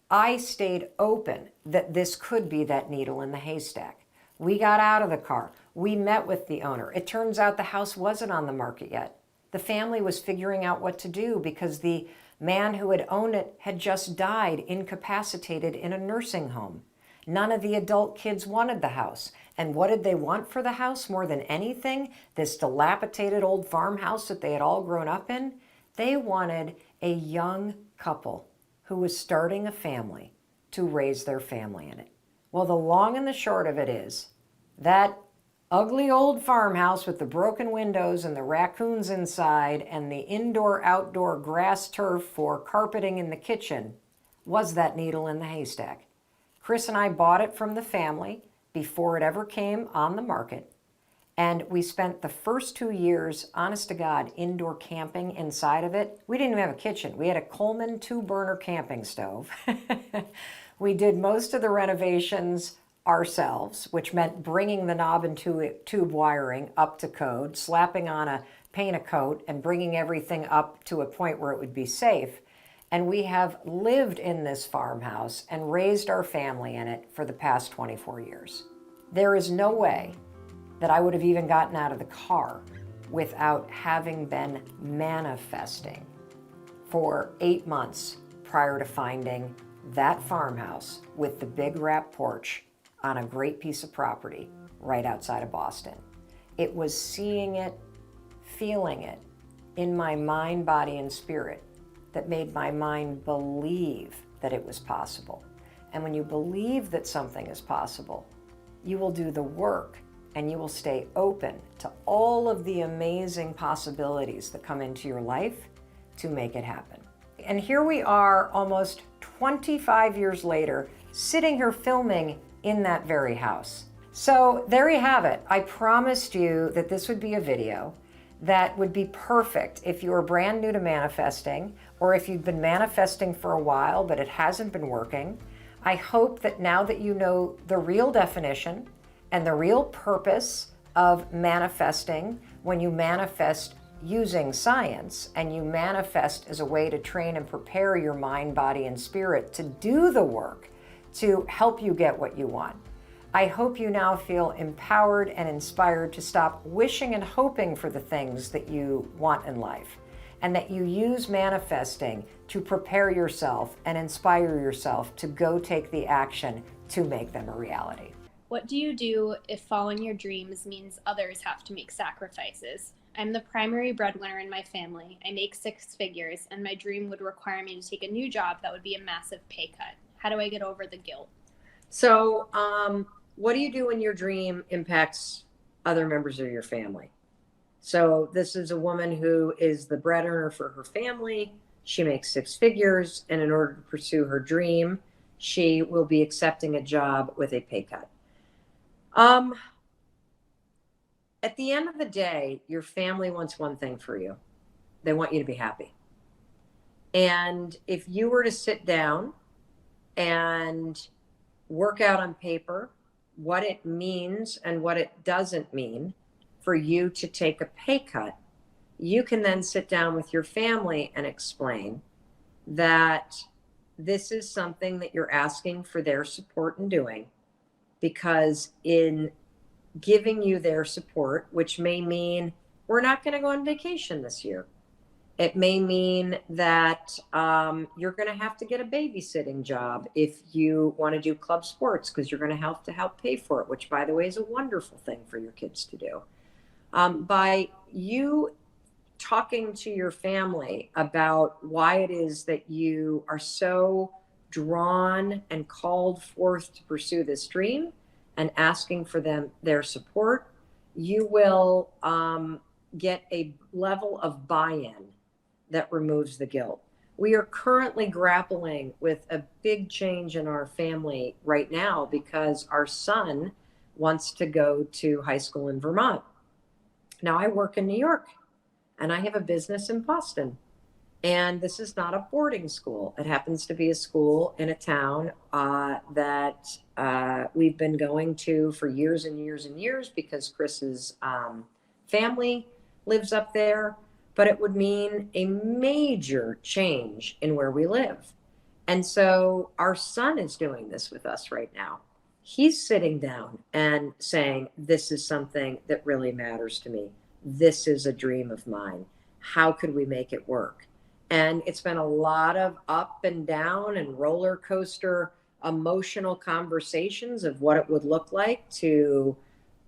I stayed open that this could be that needle in the haystack. We got out of the car. We met with the owner. It turns out the house wasn't on the market yet. The family was figuring out what to do because the man who had owned it had just died, incapacitated in a nursing home. None of the adult kids wanted the house. And what did they want for the house more than anything? This dilapidated old farmhouse that they had all grown up in? They wanted a young couple who was starting a family to raise their family in it. Well, the long and the short of it is that ugly old farmhouse with the broken windows and the raccoons inside and the indoor-outdoor grass turf for carpeting in the kitchen was that needle in the haystack. Chris and I bought it from the family before it ever came on the market. And we spent the first 2 years, honest to God, indoor camping inside of it. We didn't even have a kitchen. We had a Coleman 2-burner camping stove. We did most of the renovations ourselves, which meant bringing the knob and tube wiring up to code, slapping on a paint a coat, and bringing everything up to a point where it would be safe. And we have lived in this farmhouse and raised our family in it for the past 24 years. There is no way that I would have even gotten out of the car without having been manifesting for 8 months prior to finding that farmhouse with the big wrap porch on a great piece of property right outside of Boston. It was seeing it, feeling it in my mind, body, and spirit that made my mind believe that it was possible. And when you believe that something is possible, you will do the work and you will stay open to all of the amazing possibilities that come into your life to make it happen. And here we are almost 25 years later, sitting here filming in that very house. So there you have it. I promised you that this would be a video that would be perfect if you were brand new to manifesting, or if you've been manifesting for a while but it hasn't been working. I hope that now that you know the real definition and the real purpose of manifesting, when you manifest using science and you manifest as a way to train and prepare your mind, body, and spirit to do the work to help you get what you want. I hope you now feel empowered and inspired to stop wishing and hoping for the things that you want in life, and that you use manifesting to prepare yourself and inspire yourself to go take the action to make them a reality. What do you do if following your dreams means others have to make sacrifices? I'm the primary breadwinner in my family. I make 6 figures, and my dream would require me to take a new job that would be a massive pay cut. How do I get over the guilt? So, what do you do when your dream impacts other members of your family? So this is a woman who is the breadwinner for her family. She makes 6 figures, and in order to pursue her dream, she will be accepting a job with a pay cut. At the end of the day, your family wants one thing for you. They want you to be happy. And if you were to sit down and work out on paper what it means and what it doesn't mean for you to take a pay cut, you can then sit down with your family and explain that this is something that you're asking for their support in doing, because in giving you their support, which may mean we're not going to go on vacation this year. It may mean that you're going to have to get a babysitting job if you want to do club sports, because you're going to help pay for it, which, by the way, is a wonderful thing for your kids to do. By you talking to your family about why it is that you are so drawn and called forth to pursue this dream and asking for their support, you will get a level of buy-in that removes the guilt. We are currently grappling with a big change in our family right now because our son wants to go to high school in Vermont. Now, I work in New York and I have a business in Boston. And this is not a boarding school. It happens to be a school in a town that we've been going to for years and years and years because Chris's family lives up there. But it would mean a major change in where we live. And so our son is doing this with us right now. He's sitting down and saying, this is something that really matters to me. This is a dream of mine. How could we make it work? And it's been a lot of up and down and roller coaster emotional conversations of what it would look like to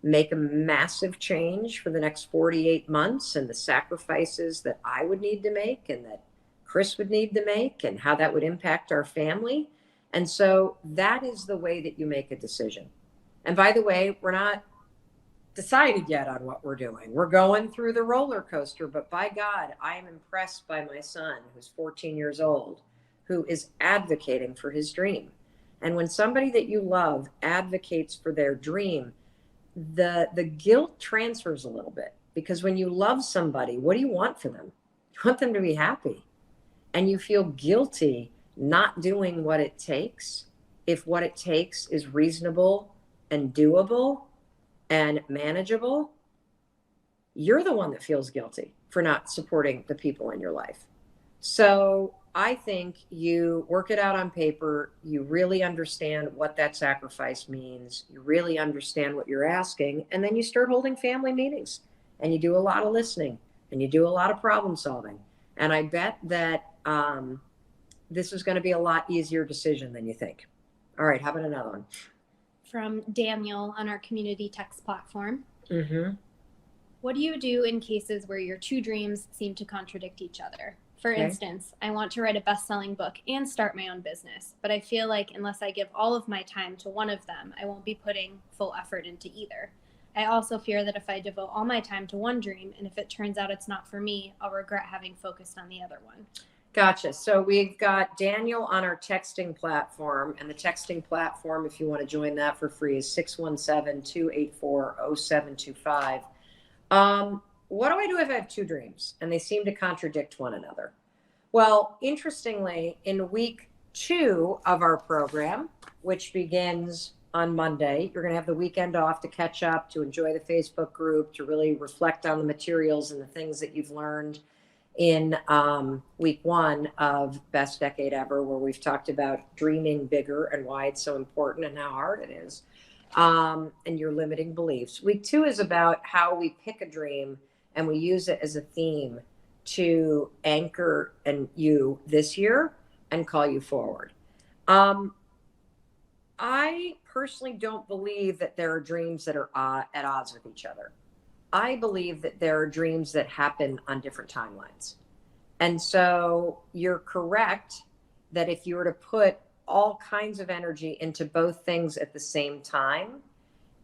make a massive change for the next 48 months and the sacrifices that I would need to make and that Chris would need to make and how that would impact our family. And so that is the way that you make a decision. And by the way, we're not decided yet on what we're doing. We're going through the roller coaster, but by God, I am impressed by my son, who's 14 years old, who is advocating for his dream. And when somebody that you love advocates for their dream, the guilt transfers a little bit, because when you love somebody, what do you want for them? You want them to be happy. And you feel guilty not doing what it takes if what it takes is reasonable and doable and manageable. You're the one that feels guilty for not supporting the people in your life. So I think you work it out on paper. You really understand what that sacrifice means. You really understand what you're asking. And then you start holding family meetings and you do a lot of listening and you do a lot of problem solving. And I bet that this is going to be a lot easier decision than you think. All right. How about another one? From Daniel on our community text platform. Mm-hmm. What do you do in cases where your 2 dreams seem to contradict each other? For instance, I want to write a best-selling book and start my own business, but I feel like unless I give all of my time to one of them, I won't be putting full effort into either. I also fear that if I devote all my time to one dream, and if it turns out it's not for me, I'll regret having focused on the other one. Gotcha. So we've got Daniel on our texting platform, and the texting platform, if you want to join that for free, is 617-284-0725. what do I do if I have two dreams and they seem to contradict one another? Well, interestingly, in week 2 of our program, which begins on Monday, you're going to have the weekend off to catch up, to enjoy the Facebook group, to really reflect on the materials and the things that you've learned in week 1 of Best Decade Ever, where we've talked about dreaming bigger and why it's so important and how hard it is, and your limiting beliefs. Week 2 is about how we pick a dream and we use it as a theme to anchor you this year and call you forward. I personally don't believe that there are dreams that are at odds with each other. I believe that there are dreams that happen on different timelines. And so you're correct that if you were to put all kinds of energy into both things at the same time,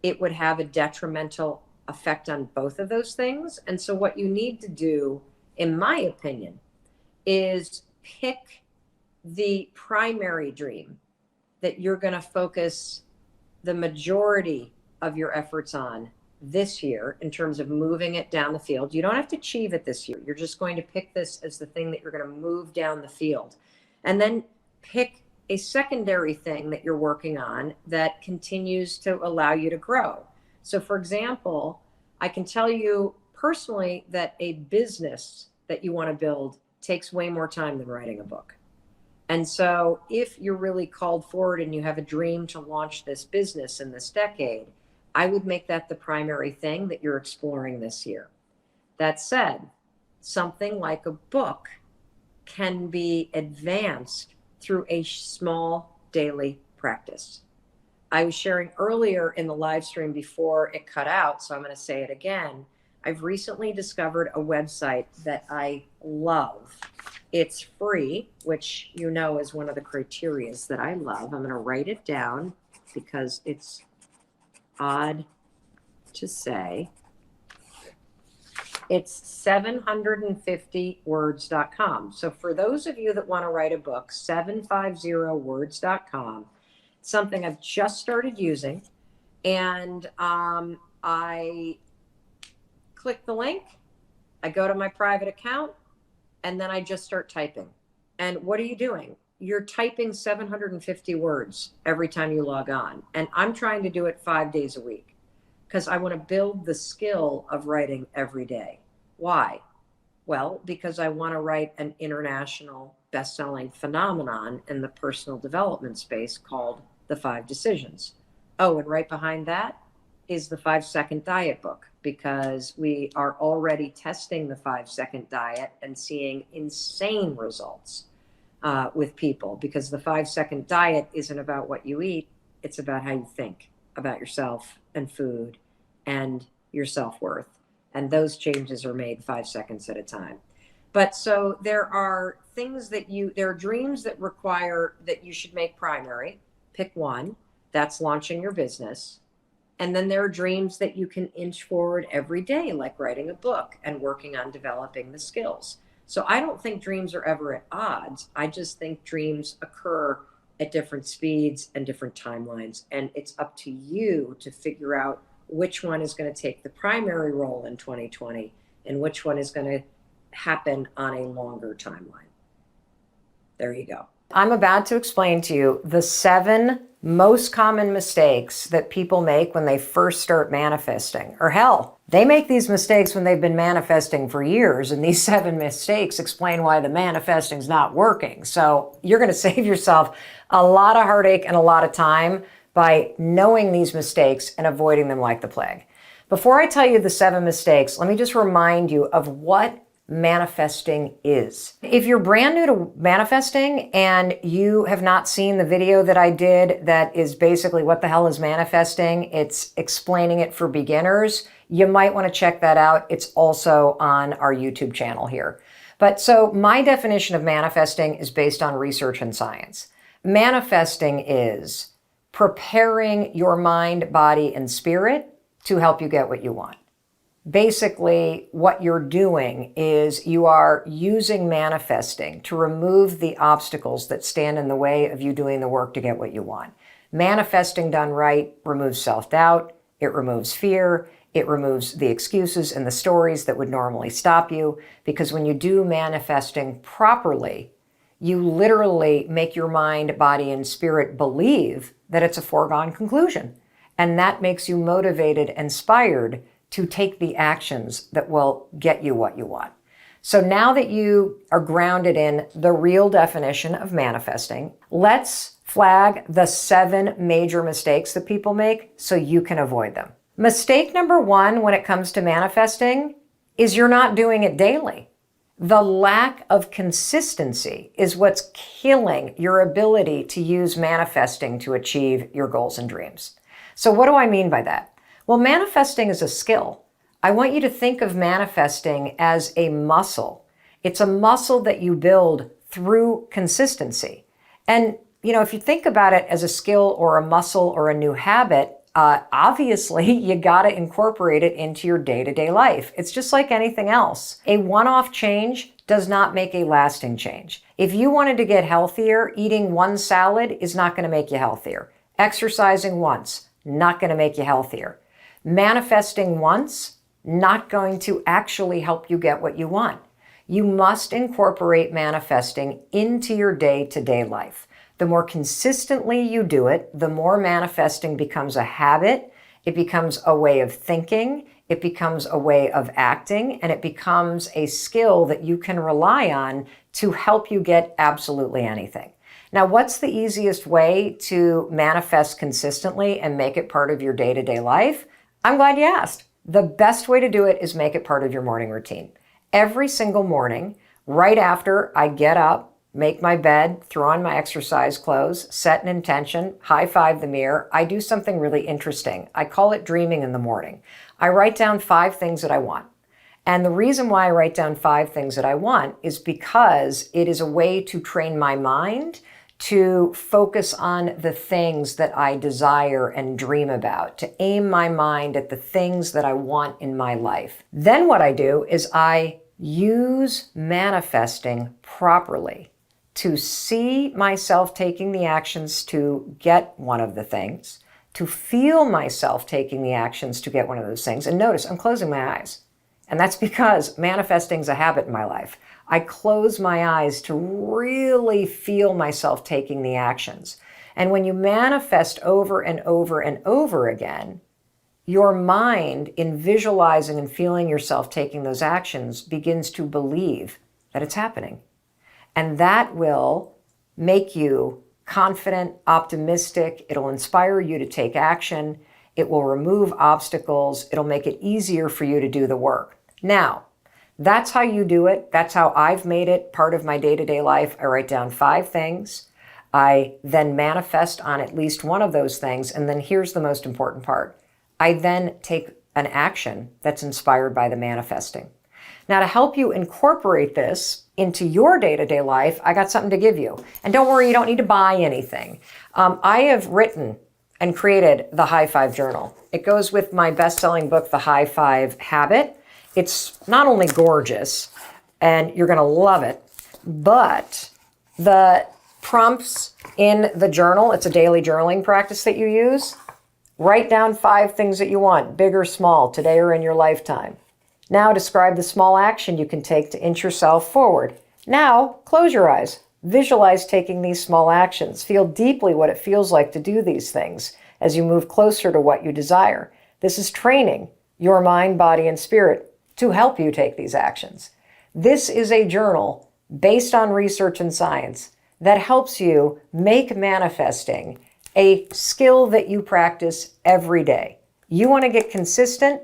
it would have a detrimental effect on both of those things. And so what you need to do, in my opinion, is pick the primary dream that you're going to focus the majority of your efforts on this year in terms of moving it down the field. You don't have to achieve it this year. You're just going to pick this as the thing that you're going to move down the field. And then pick a secondary thing that you're working on that continues to allow you to grow. So for example, I can tell you personally that a business that you want to build takes way more time than writing a book. And so if you're really called forward and you have a dream to launch this business in this decade, I would make that the primary thing that you're exploring this year. That said, something like a book can be advanced through a small daily practice. I was sharing earlier in the live stream before it cut out, so I'm going to say it again. I've recently discovered a website that I love. It's free, which you know is one of the criterias that I love. I'm going to write it down because it's odd to say. It's 750words.com. So for those of you that want to write a book, 750words.com. It's something I've just started using. And I click the link, I go to my private account, and then I just start typing. And what are you doing? You're typing 750 words every time you log on. And I'm trying to do it 5 days a week because I want to build the skill of writing every day. Why? Well, because I want to write an international best-selling phenomenon in the personal development space called The 5 Decisions. Oh, and right behind that is the 5-second diet book, because we are already testing the 5-second diet and seeing insane results with people, because the 5-second diet isn't about what you eat. It's about how you think about yourself and food and your self-worth. And those changes are made 5 seconds at a time. But so there are things there are dreams that require that you should make primary. Pick one. That's launching your business. And then there are dreams that you can inch forward every day, like writing a book and working on developing the skills. So I don't think dreams are ever at odds. I just think dreams occur at different speeds and different timelines. And it's up to you to figure out which one is going to take the primary role in 2020 and which one is going to happen on a longer timeline. There you go. I'm about to explain to you the 7 most common mistakes that people make when they first start manifesting. Or hell, they make these mistakes when they've been manifesting for years, and these 7 mistakes explain why the manifesting's not working. So you're going to save yourself a lot of heartache and a lot of time by knowing these mistakes and avoiding them like the plague. Before I tell you the 7 mistakes, let me just remind you of what manifesting is. If you're brand new to manifesting and you have not seen the video that I did that is basically what the hell is manifesting, it's explaining it for beginners, you might want to check that out. It's also on our YouTube channel here. But so my definition of manifesting is based on research and science. Manifesting is preparing your mind, body, and spirit to help you get what you want. Basically, what you're doing is you are using manifesting to remove the obstacles that stand in the way of you doing the work to get what you want. Manifesting done right removes self-doubt, it removes fear, It removes the excuses and the stories that would normally stop you, because when you do manifesting properly, you literally make your mind, body, and spirit believe that it's a foregone conclusion. And that makes you motivated, inspired to take the actions that will get you what you want. So now that you are grounded in the real definition of manifesting, let's flag the 7 major mistakes that people make so you can avoid them. Mistake number 1 when it comes to manifesting is you're not doing it daily. The lack of consistency is what's killing your ability to use manifesting to achieve your goals and dreams. So what do I mean by that? Well, manifesting is a skill. I want you to think of manifesting as a muscle. It's a muscle that you build through consistency. And, if you think about it as a skill or a muscle or a new habit, obviously you got to incorporate it into your day-to-day life. It's just like anything else. A one-off change does not make a lasting change. If you wanted to get healthier, eating one salad is not going to make you healthier. Exercising once, not going to make you healthier. Manifesting once, not going to actually help you get what you want. You must incorporate manifesting into your day-to-day life. The more consistently you do it, the more manifesting becomes a habit, it becomes a way of thinking, it becomes a way of acting, and it becomes a skill that you can rely on to help you get absolutely anything. Now, what's the easiest way to manifest consistently and make it part of your day-to-day life? I'm glad you asked. The best way to do it is make it part of your morning routine. Every single morning, right after I get up, make my bed, throw on my exercise clothes, set an intention, high five the mirror, I do something really interesting. I call it dreaming in the morning. I write down 5 things that I want. And the reason why I write down 5 things that I want is because it is a way to train my mind to focus on the things that I desire and dream about, to aim my mind at the things that I want in my life. Then what I do is I use manifesting properly to see myself taking the actions to get one of the things, to feel myself taking the actions to get one of those things. And notice, I'm closing my eyes. And that's because manifesting is a habit in my life. I close my eyes to really feel myself taking the actions. And when you manifest over and over and over again, your mind, in visualizing and feeling yourself taking those actions, begins to believe that it's happening. And that will make you confident, optimistic. It'll inspire you to take action. It will remove obstacles. It'll make it easier for you to do the work. Now, that's how you do it. That's how I've made it part of my day-to-day life. I write down 5 things. I then manifest on at least one of those things. And then here's the most important part. I then take an action that's inspired by the manifesting. Now, to help you incorporate this into your day-to-day life, I got something to give you. And don't worry, you don't need to buy anything. I have written and created the High Five Journal. It goes with my best-selling book, The High Five Habit. It's not only gorgeous, and you're going to love it, but the prompts in the journal, it's a daily journaling practice that you use. Write down 5 things that you want, big or small, today or in your lifetime. Now describe the small action you can take to inch yourself forward. Now close your eyes. Visualize taking these small actions. Feel deeply what it feels like to do these things as you move closer to what you desire. This is training your mind, body, and spirit to help you take these actions. This is a journal based on research and science that helps you make manifesting a skill that you practice every day. You want to get consistent?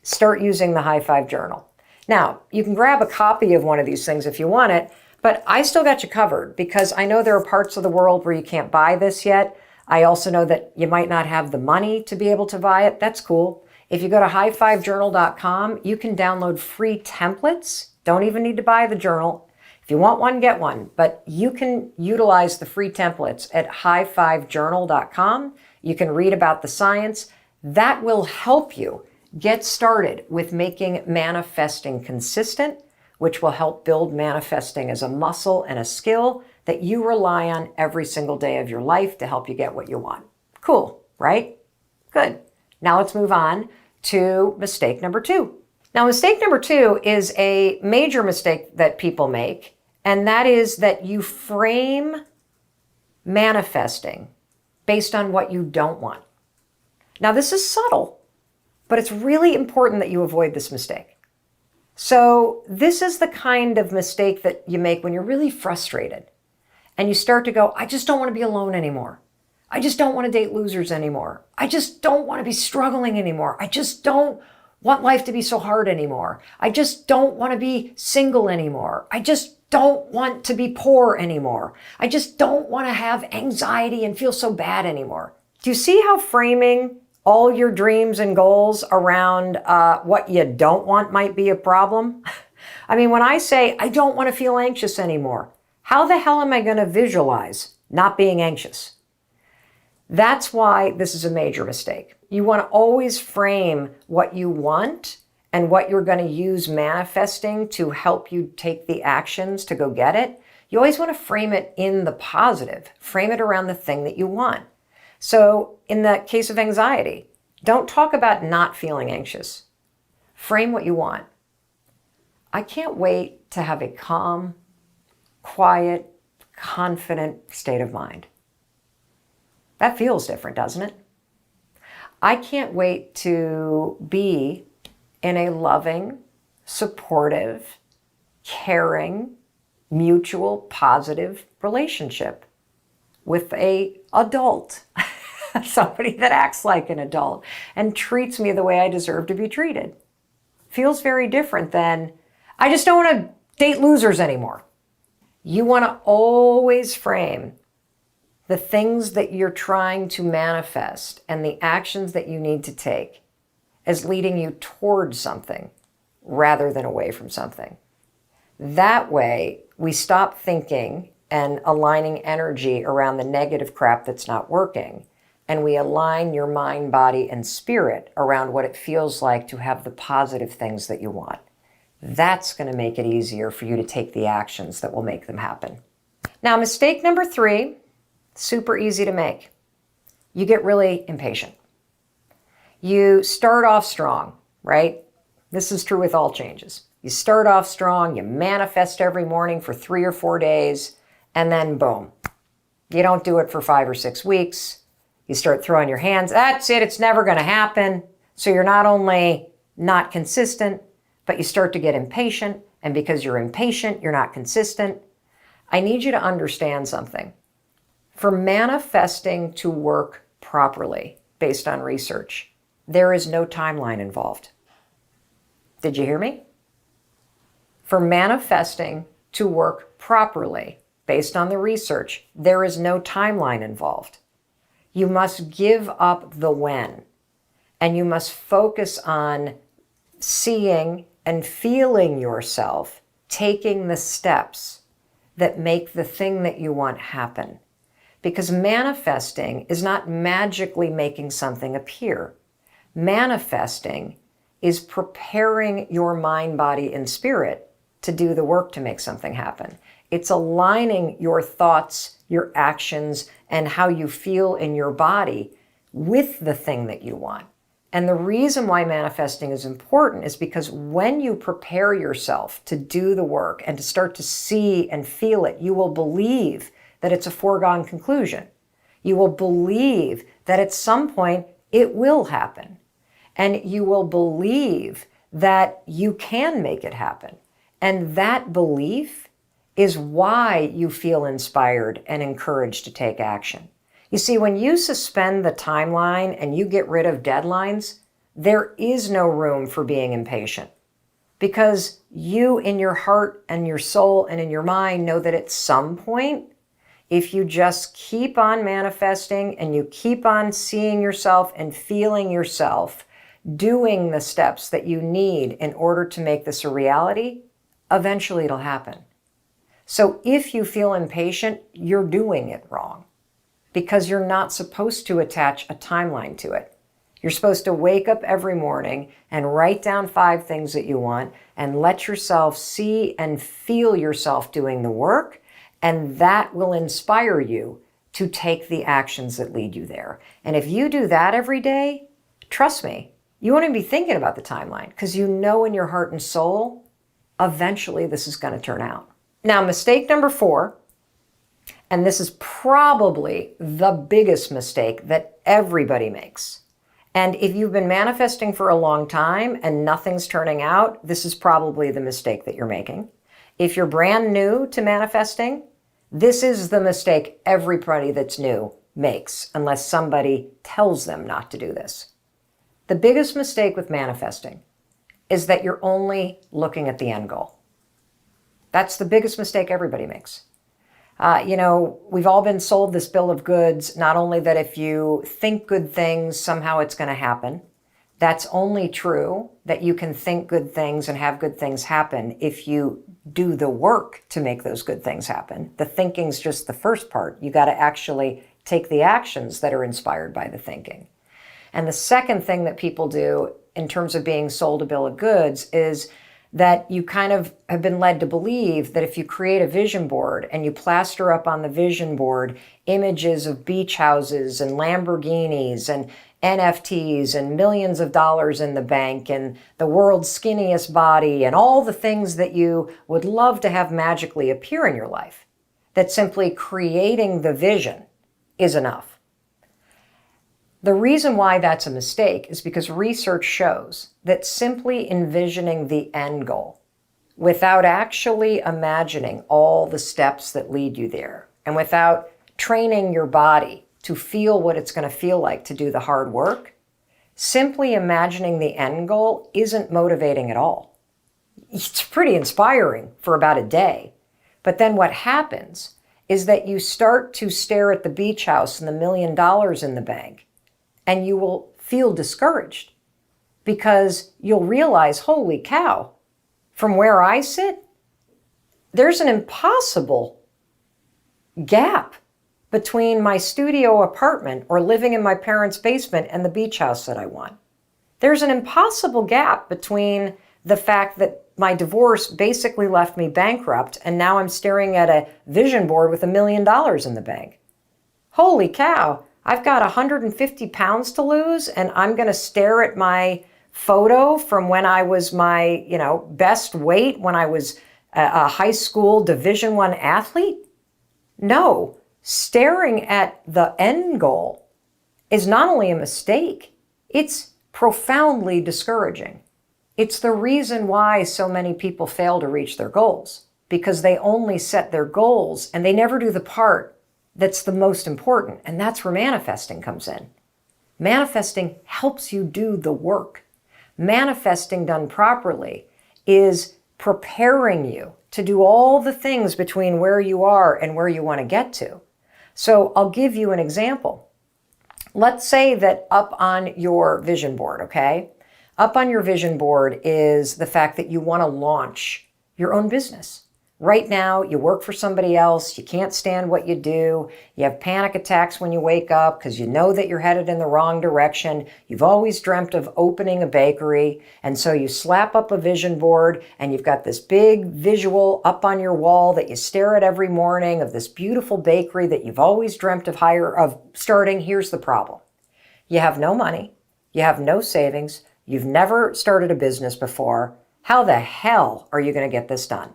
Start using the High Five Journal. Now, you can grab a copy of one of these things if you want it, but I still got you covered because I know there are parts of the world where you can't buy this yet. I also know that you might not have the money to be able to buy it. That's cool. If you go to highfivejournal.com, you can download free templates. Don't even need to buy the journal. If you want one, get one. But you can utilize the free templates at highfivejournal.com. You can read about the science. That will help you get started with making manifesting consistent, which will help build manifesting as a muscle and a skill that you rely on every single day of your life to help you get what you want. Cool, right? Good. Now let's move on to mistake number 2. Now, mistake number 2 is a major mistake that people make, and that is that you frame manifesting based on what you don't want. Now, this is subtle, but it's really important that you avoid this mistake. So this is the kind of mistake that you make when you're really frustrated and you start to go, I just don't want to be alone anymore. I just don't want to date losers anymore. I just don't want to be struggling anymore. I just don't want life to be so hard anymore. I just don't want to be single anymore. I just don't want to be poor anymore. I just don't want to have anxiety and feel so bad anymore. Do you see how framing all your dreams and goals around what you don't want might be a problem? I mean, when I say, I don't want to feel anxious anymore, how the hell am I going to visualize not being anxious? That's why this is a major mistake. You want to always frame what you want and what you're going to use manifesting to help you take the actions to go get it. You always want to frame it in the positive. Frame it around the thing that you want. So in the case of anxiety, don't talk about not feeling anxious. Frame what you want. I can't wait to have a calm, quiet, confident state of mind. That feels different, doesn't it? I can't wait to be in a loving, supportive, caring, mutual, positive relationship with an adult, somebody that acts like an adult and treats me the way I deserve to be treated. Feels very different than, I just don't want to date losers anymore. You want to always frame the things that you're trying to manifest and the actions that you need to take as leading you towards something rather than away from something. That way, we stop thinking and aligning energy around the negative crap that's not working, and we align your mind, body, and spirit around what it feels like to have the positive things that you want. That's going to make it easier for you to take the actions that will make them happen. Now, mistake number 3, super easy to make. You get really impatient. You start off strong, right? This is true with all changes. You start off strong, you manifest every morning for 3 or 4 days, and then boom. You don't do it for 5 or 6 weeks. You start throwing your hands. That's it, it's never going to happen. So you're not only not consistent, but you start to get impatient. And because you're impatient, you're not consistent. I need you to understand something. For manifesting to work properly, based on research, there is no timeline involved. Did you hear me? For manifesting to work properly, based on the research, there is no timeline involved. You must give up the when, and you must focus on seeing and feeling yourself taking the steps that make the thing that you want happen. Because manifesting is not magically making something appear. Manifesting is preparing your mind, body, and spirit to do the work to make something happen. It's aligning your thoughts, your actions, and how you feel in your body with the thing that you want. And the reason why manifesting is important is because when you prepare yourself to do the work and to start to see and feel it, you will believe that it's a foregone conclusion. You will believe that at some point it will happen. And you will believe that you can make it happen. And that belief is why you feel inspired and encouraged to take action. You see, when you suspend the timeline and you get rid of deadlines, there is no room for being impatient. Because you in your heart and your soul and in your mind know that at some point, if you just keep on manifesting and you keep on seeing yourself and feeling yourself doing the steps that you need in order to make this a reality, eventually it'll happen. So if you feel impatient, you're doing it wrong because you're not supposed to attach a timeline to it. You're supposed to wake up every morning and write down 5 things that you want and let yourself see and feel yourself doing the work, and that will inspire you to take the actions that lead you there. And if you do that every day, trust me, You won't even be thinking about the timeline because you know in your heart and soul, eventually this is going to turn out. Now, mistake number 4, and this is probably the biggest mistake that everybody makes. And if you've been manifesting for a long time and nothing's turning out, this is probably the mistake that you're making. If you're brand new to manifesting, this is the mistake everybody that's new makes, unless somebody tells them not to do this. The biggest mistake with manifesting is that you're only looking at the end goal. That's the biggest mistake everybody makes. We've all been sold this bill of goods, not only that if you think good things, somehow it's going to happen. That's only true that you can think good things and have good things happen if you do the work to make those good things happen. The thinking's just the first part. You got to actually take the actions that are inspired by the thinking. And the second thing that people do in terms of being sold a bill of goods is that you kind of have been led to believe that if you create a vision board and you plaster up on the vision board images of beach houses and Lamborghinis and NFTs and millions of dollars in the bank and the world's skinniest body and all the things that you would love to have magically appear in your life, that simply creating the vision is enough. The reason why that's a mistake is because research shows that simply envisioning the end goal without actually imagining all the steps that lead you there and without training your body to feel what it's going to feel like to do the hard work, simply imagining the end goal isn't motivating at all. It's pretty inspiring for about a day. But then what happens is that you start to stare at the beach house and the $1 million in the bank, and you will feel discouraged because you'll realize, holy cow, from where I sit, there's an impossible gap between my studio apartment or living in my parents' basement and the beach house that I want. There's an impossible gap between the fact that my divorce basically left me bankrupt and now I'm staring at a vision board with $1 million in the bank. Holy cow, I've got 150 pounds to lose and I'm going to stare at my photo from when I was my, best weight when I was a high school Division I athlete? No, staring at the end goal is not only a mistake, it's profoundly discouraging. It's the reason why so many people fail to reach their goals, because they only set their goals and they never do the part that's the most important, and that's where manifesting comes in. Manifesting helps you do the work. Manifesting done properly is preparing you to do all the things between where you are and where you want to get to. So I'll give you an example. Let's say that up on your vision board, okay? Up on your vision board is the fact that you want to launch your own business. Right now, you work for somebody else, you can't stand what you do, you have panic attacks when you wake up because you know that you're headed in the wrong direction, you've always dreamt of opening a bakery, and so you slap up a vision board and you've got this big visual up on your wall that you stare at every morning of this beautiful bakery that you've always dreamt of starting. Here's the problem. You have no money, you have no savings, you've never started a business before. How the hell are you going to get this done?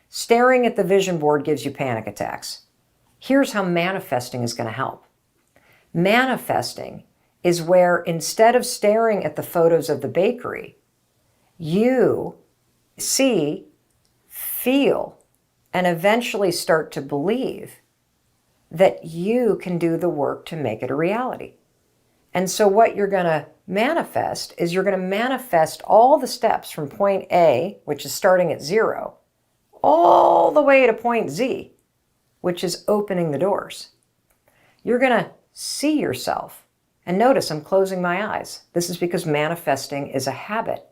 Staring at the vision board gives you panic attacks. Here's how manifesting is going to help. Manifesting is where instead of staring at the photos of the bakery, you see, feel, and eventually start to believe that you can do the work to make it a reality. And so what you're going to manifest is you're going to manifest all the steps from point A, which is starting at 0, all the way to point Z, which is opening the doors. You're going to see yourself. And notice I'm closing my eyes. This is because manifesting is a habit.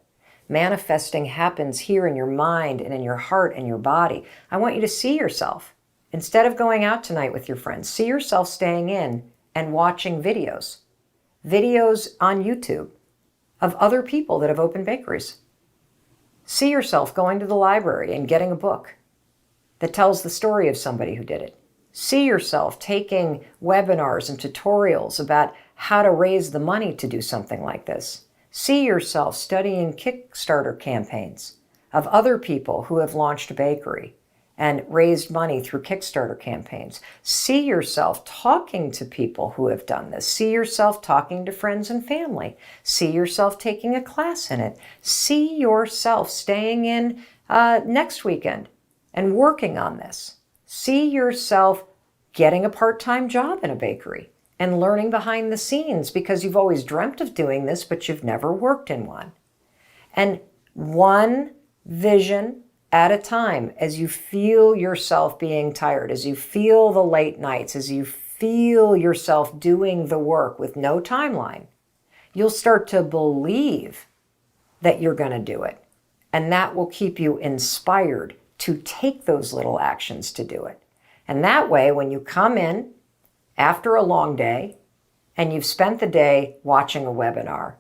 Manifesting happens here in your mind and in your heart and your body. I want you to see yourself. Instead of going out tonight with your friends, see yourself staying in and watching videos. Videos on YouTube of other people that have opened bakeries. See yourself going to the library and getting a book that tells the story of somebody who did it. See yourself taking webinars and tutorials about how to raise the money to do something like this. See yourself studying Kickstarter campaigns of other people who have launched a bakery and raised money through Kickstarter campaigns. See yourself talking to people who have done this. See yourself talking to friends and family. See yourself taking a class in it. See yourself staying in next weekend and working on this. See yourself getting a part-time job in a bakery and learning behind the scenes because you've always dreamt of doing this, but you've never worked in one. And one vision at a time, as you feel yourself being tired, as you feel the late nights, as you feel yourself doing the work with no timeline, you'll start to believe that you're going to do it. And that will keep you inspired to take those little actions to do it. And that way, when you come in after a long day and you've spent the day watching a webinar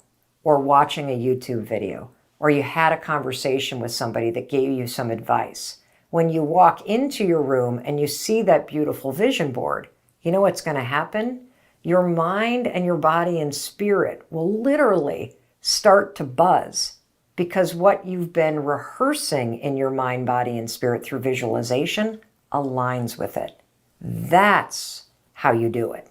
or watching a YouTube video, or you had a conversation with somebody that gave you some advice, when you walk into your room and you see that beautiful vision board, you know what's going to happen? Your mind and your body and spirit will literally start to buzz, because what you've been rehearsing in your mind, body, and spirit through visualization aligns with it. That's how you do it.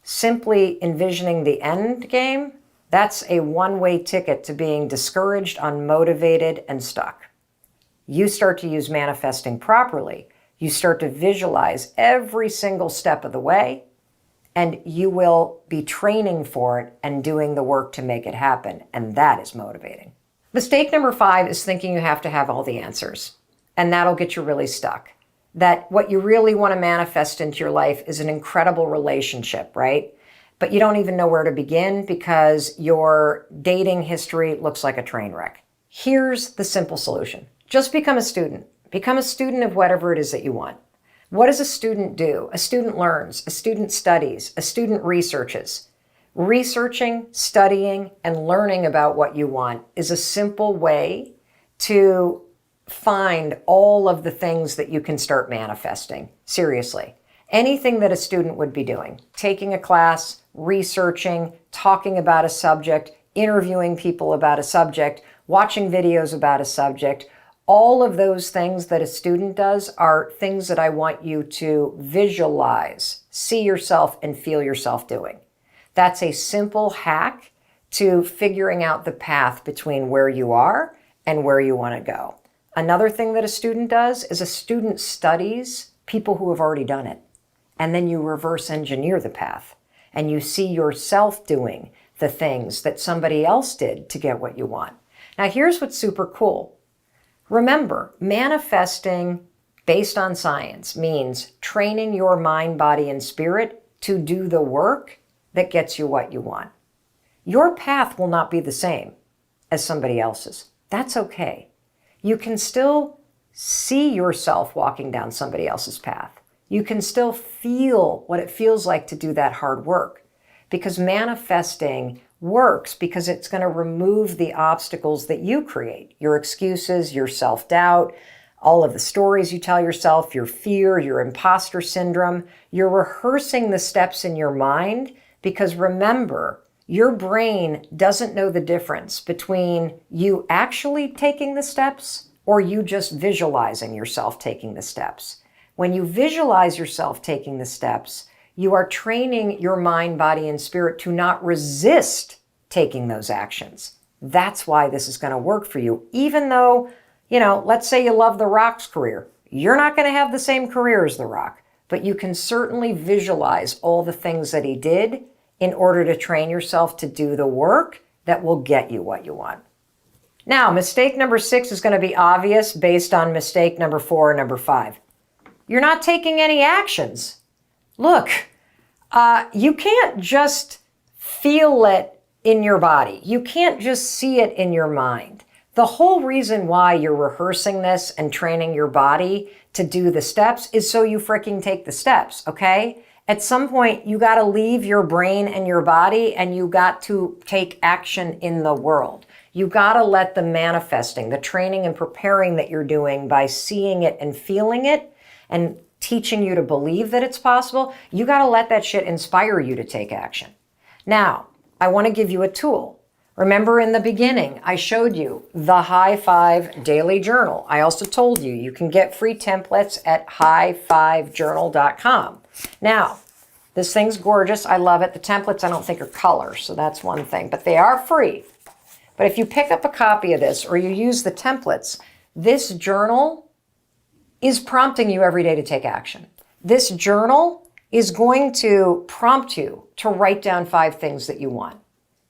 Simply envisioning the end game, that's a one-way ticket to being discouraged, unmotivated, and stuck. You start to use manifesting properly. You start to visualize every single step of the way, and you will be training for it and doing the work to make it happen. And that is motivating. Mistake number 5 is thinking you have to have all the answers. And that'll get you really stuck. That what you really want to manifest into your life is an incredible relationship, right? But you don't even know where to begin because your dating history looks like a train wreck. Here's the simple solution. Just become a student. Become a student of whatever it is that you want. What does a student do? A student learns, a student studies, a student researches. Researching, studying, and learning about what you want is a simple way to find all of the things that you can start manifesting. Seriously. Anything that a student would be doing, taking a class, researching, talking about a subject, interviewing people about a subject, watching videos about a subject, all of those things that a student does are things that I want you to visualize, see yourself, and feel yourself doing. That's a simple hack to figuring out the path between where you are and where you want to go. Another thing that a student does is a student studies people who have already done it. And then you reverse engineer the path and you see yourself doing the things that somebody else did to get what you want. Now, here's what's super cool. Remember, manifesting based on science means training your mind, body, and spirit to do the work that gets you what you want. Your path will not be the same as somebody else's. That's okay. You can still see yourself walking down somebody else's path. You can still feel what it feels like to do that hard work, because manifesting works because it's going to remove the obstacles that you create, your excuses, your self-doubt, all of the stories you tell yourself, your fear, your imposter syndrome. You're rehearsing the steps in your mind because remember, your brain doesn't know the difference between you actually taking the steps or you just visualizing yourself taking the steps. When you visualize yourself taking the steps, you are training your mind, body, and spirit to not resist taking those actions. That's why this is going to work for you. Even though, let's say you love The Rock's career. You're not going to have the same career as The Rock, but you can certainly visualize all the things that he did in order to train yourself to do the work that will get you what you want. Now, mistake number 6 is going to be obvious based on mistake number 4 and number 5. You're not taking any actions. Look, you can't just feel it in your body. You can't just see it in your mind. The whole reason why you're rehearsing this and training your body to do the steps is so you freaking take the steps, okay? At some point, you got to leave your brain and your body and you got to take action in the world. You got to let the manifesting, the training and preparing that you're doing by seeing it and feeling it and teaching you to believe that it's possible, you got to let that shit inspire you to take action. Now, I want to give you a tool. Remember in the beginning, I showed you the High Five Daily Journal. I also told you you can get free templates at high5journal.com. Now, this thing's gorgeous. I love it. The templates I don't think are color, so that's one thing, but they are free. But if you pick up a copy of this or you use the templates, this journal is prompting you every day to take action. This journal is going to prompt you to write down 5 things that you want.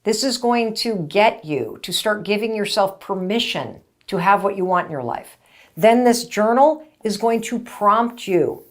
This is going to get you to start giving yourself permission to have what you want in your life. Then this journal is going to prompt you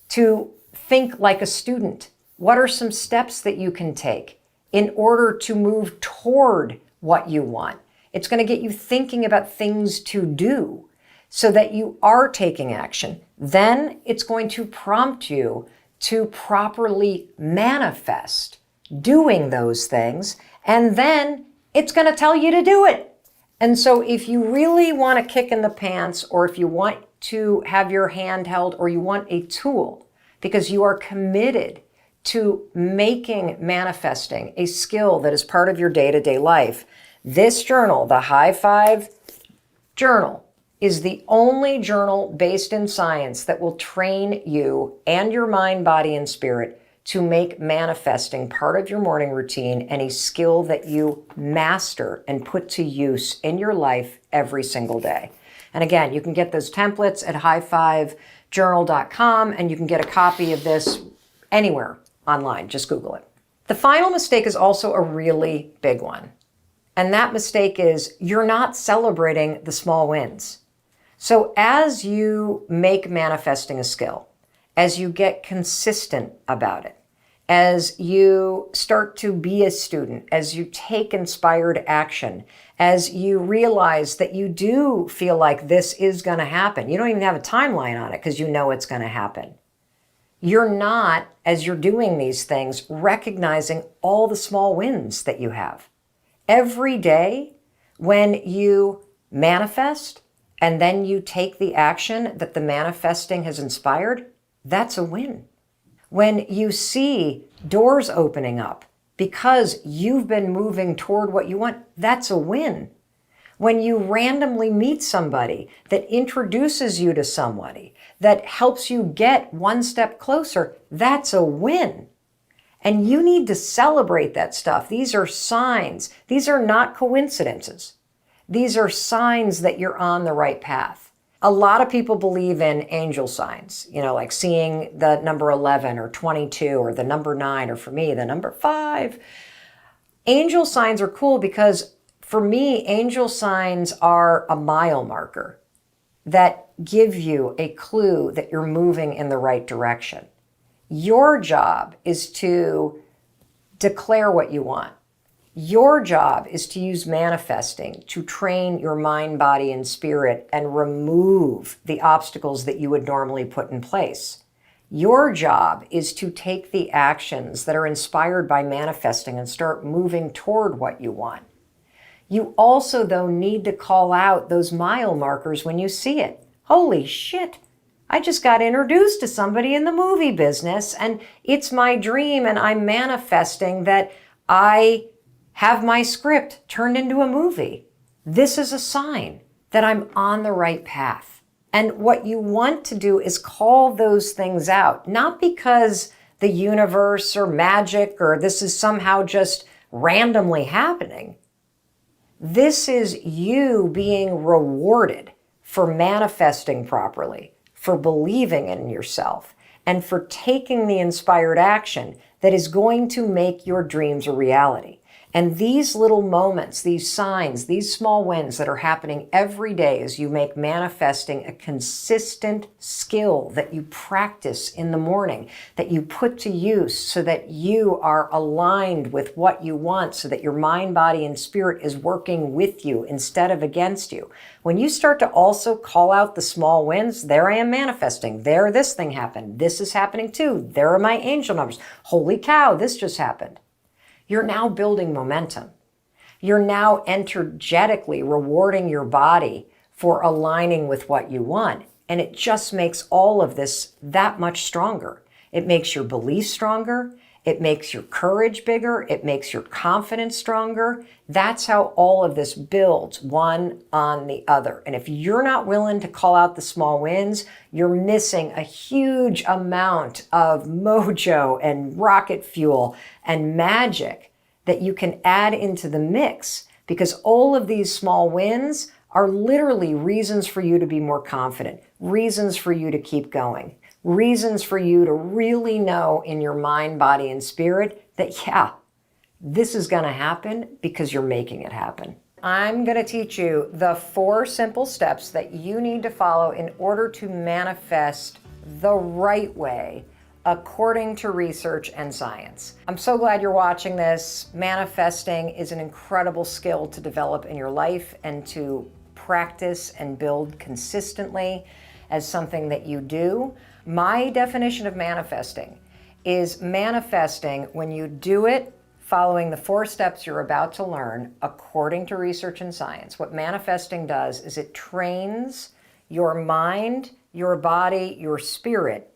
to think like a student. What are some steps that you can take in order to move toward what you want? It's going to get you thinking about things to do so that you are taking action. Then it's going to prompt you to properly manifest doing those things. And then it's going to tell you to do it. And so if you really want a kick in the pants, or if you want to have your hand held, or you want a tool because you are committed to making manifesting a skill that is part of your day-to-day life, this journal, the High Five Journal, is the only journal based in science that will train you and your mind, body, and spirit to make manifesting part of your morning routine and a skill that you master and put to use in your life every single day. And again, you can get those templates at high5journal.com, and you can get a copy of this anywhere online. Just Google it. The final mistake is also a really big one. And that mistake is you're not celebrating the small wins. So as you make manifesting a skill, as you get consistent about it, as you start to be a student, as you take inspired action, as you realize that you do feel like this is going to happen. You don't even have a timeline on it because you know it's going to happen. You're not, as you're doing these things, recognizing all the small wins that you have. Every day when you manifest and then you take the action that the manifesting has inspired, that's a win. When you see doors opening up because you've been moving toward what you want, that's a win. When you randomly meet somebody that introduces you to somebody that helps you get one step closer, that's a win. And you need to celebrate that stuff. These are signs. These are not coincidences. These are signs that you're on the right path. A lot of people believe in angel signs, like seeing the number 11 or 22 or the number 9, or for me, the number 5. Angel signs are cool because for me, angel signs are a mile marker that give you a clue that you're moving in the right direction. Your job is to declare what you want. Your job is to use manifesting to train your mind, body, and spirit and remove the obstacles that you would normally put in place. Your job is to take the actions that are inspired by manifesting and start moving toward what you want. You also, though, need to call out those mile markers when you see it. Holy shit! I just got introduced to somebody in the movie business, and it's my dream, and I'm manifesting that I have my script turned into a movie. This is a sign that I'm on the right path. And what you want to do is call those things out, not because the universe or magic or this is somehow just randomly happening. This is you being rewarded for manifesting properly, for believing in yourself, and for taking the inspired action that is going to make your dreams a reality. And these little moments, these signs, these small wins that are happening every day as you make manifesting a consistent skill that you practice in the morning, that you put to use so that you are aligned with what you want, so that your mind, body, and spirit is working with you instead of against you. When you start to also call out the small wins, there I am manifesting. There, this thing happened. This is happening too. There are my angel numbers. Holy cow, this just happened. You're now building momentum. You're now energetically rewarding your body for aligning with what you want. And it just makes all of this that much stronger. It makes your beliefs stronger. It makes your courage bigger. It makes your confidence stronger. That's how all of this builds one on the other. And if you're not willing to call out the small wins, you're missing a huge amount of mojo and rocket fuel and magic that you can add into the mix, because all of these small wins are literally reasons for you to be more confident, reasons for you to keep going, reasons for you to really know in your mind, body, and spirit that, yeah, this is going to happen because you're making it happen. I'm going to teach you the 4 simple steps that you need to follow in order to manifest the right way according to research and science. I'm so glad you're watching this. Manifesting is an incredible skill to develop in your life and to practice and build consistently as something that you do. My definition of manifesting is manifesting when you do it following the 4 steps you're about to learn according to research and science. What manifesting does is it trains your mind, your body, your spirit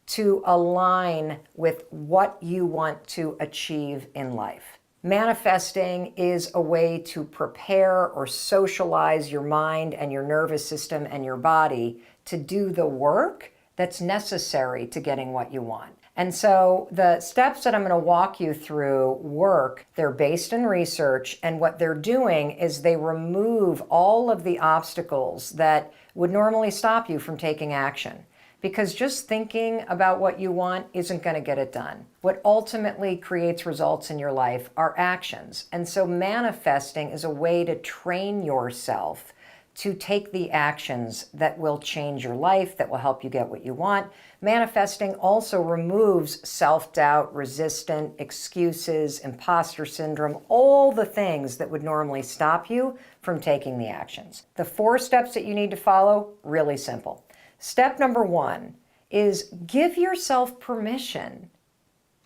to align with what you want to achieve in life. Manifesting is a way to prepare or socialize your mind and your nervous system and your body to do the work that's necessary to getting what you want. And so the steps that I'm going to walk you through work, they're based in research, and what they're doing is they remove all of the obstacles that would normally stop you from taking action. Because just thinking about what you want isn't going to get it done. What ultimately creates results in your life are actions. And so manifesting is a way to train yourself to take the actions that will change your life, that will help you get what you want. Manifesting also removes self-doubt, resistance, excuses, imposter syndrome, all the things that would normally stop you from taking the actions. The 4 steps that you need to follow, really simple. Step number 1 is give yourself permission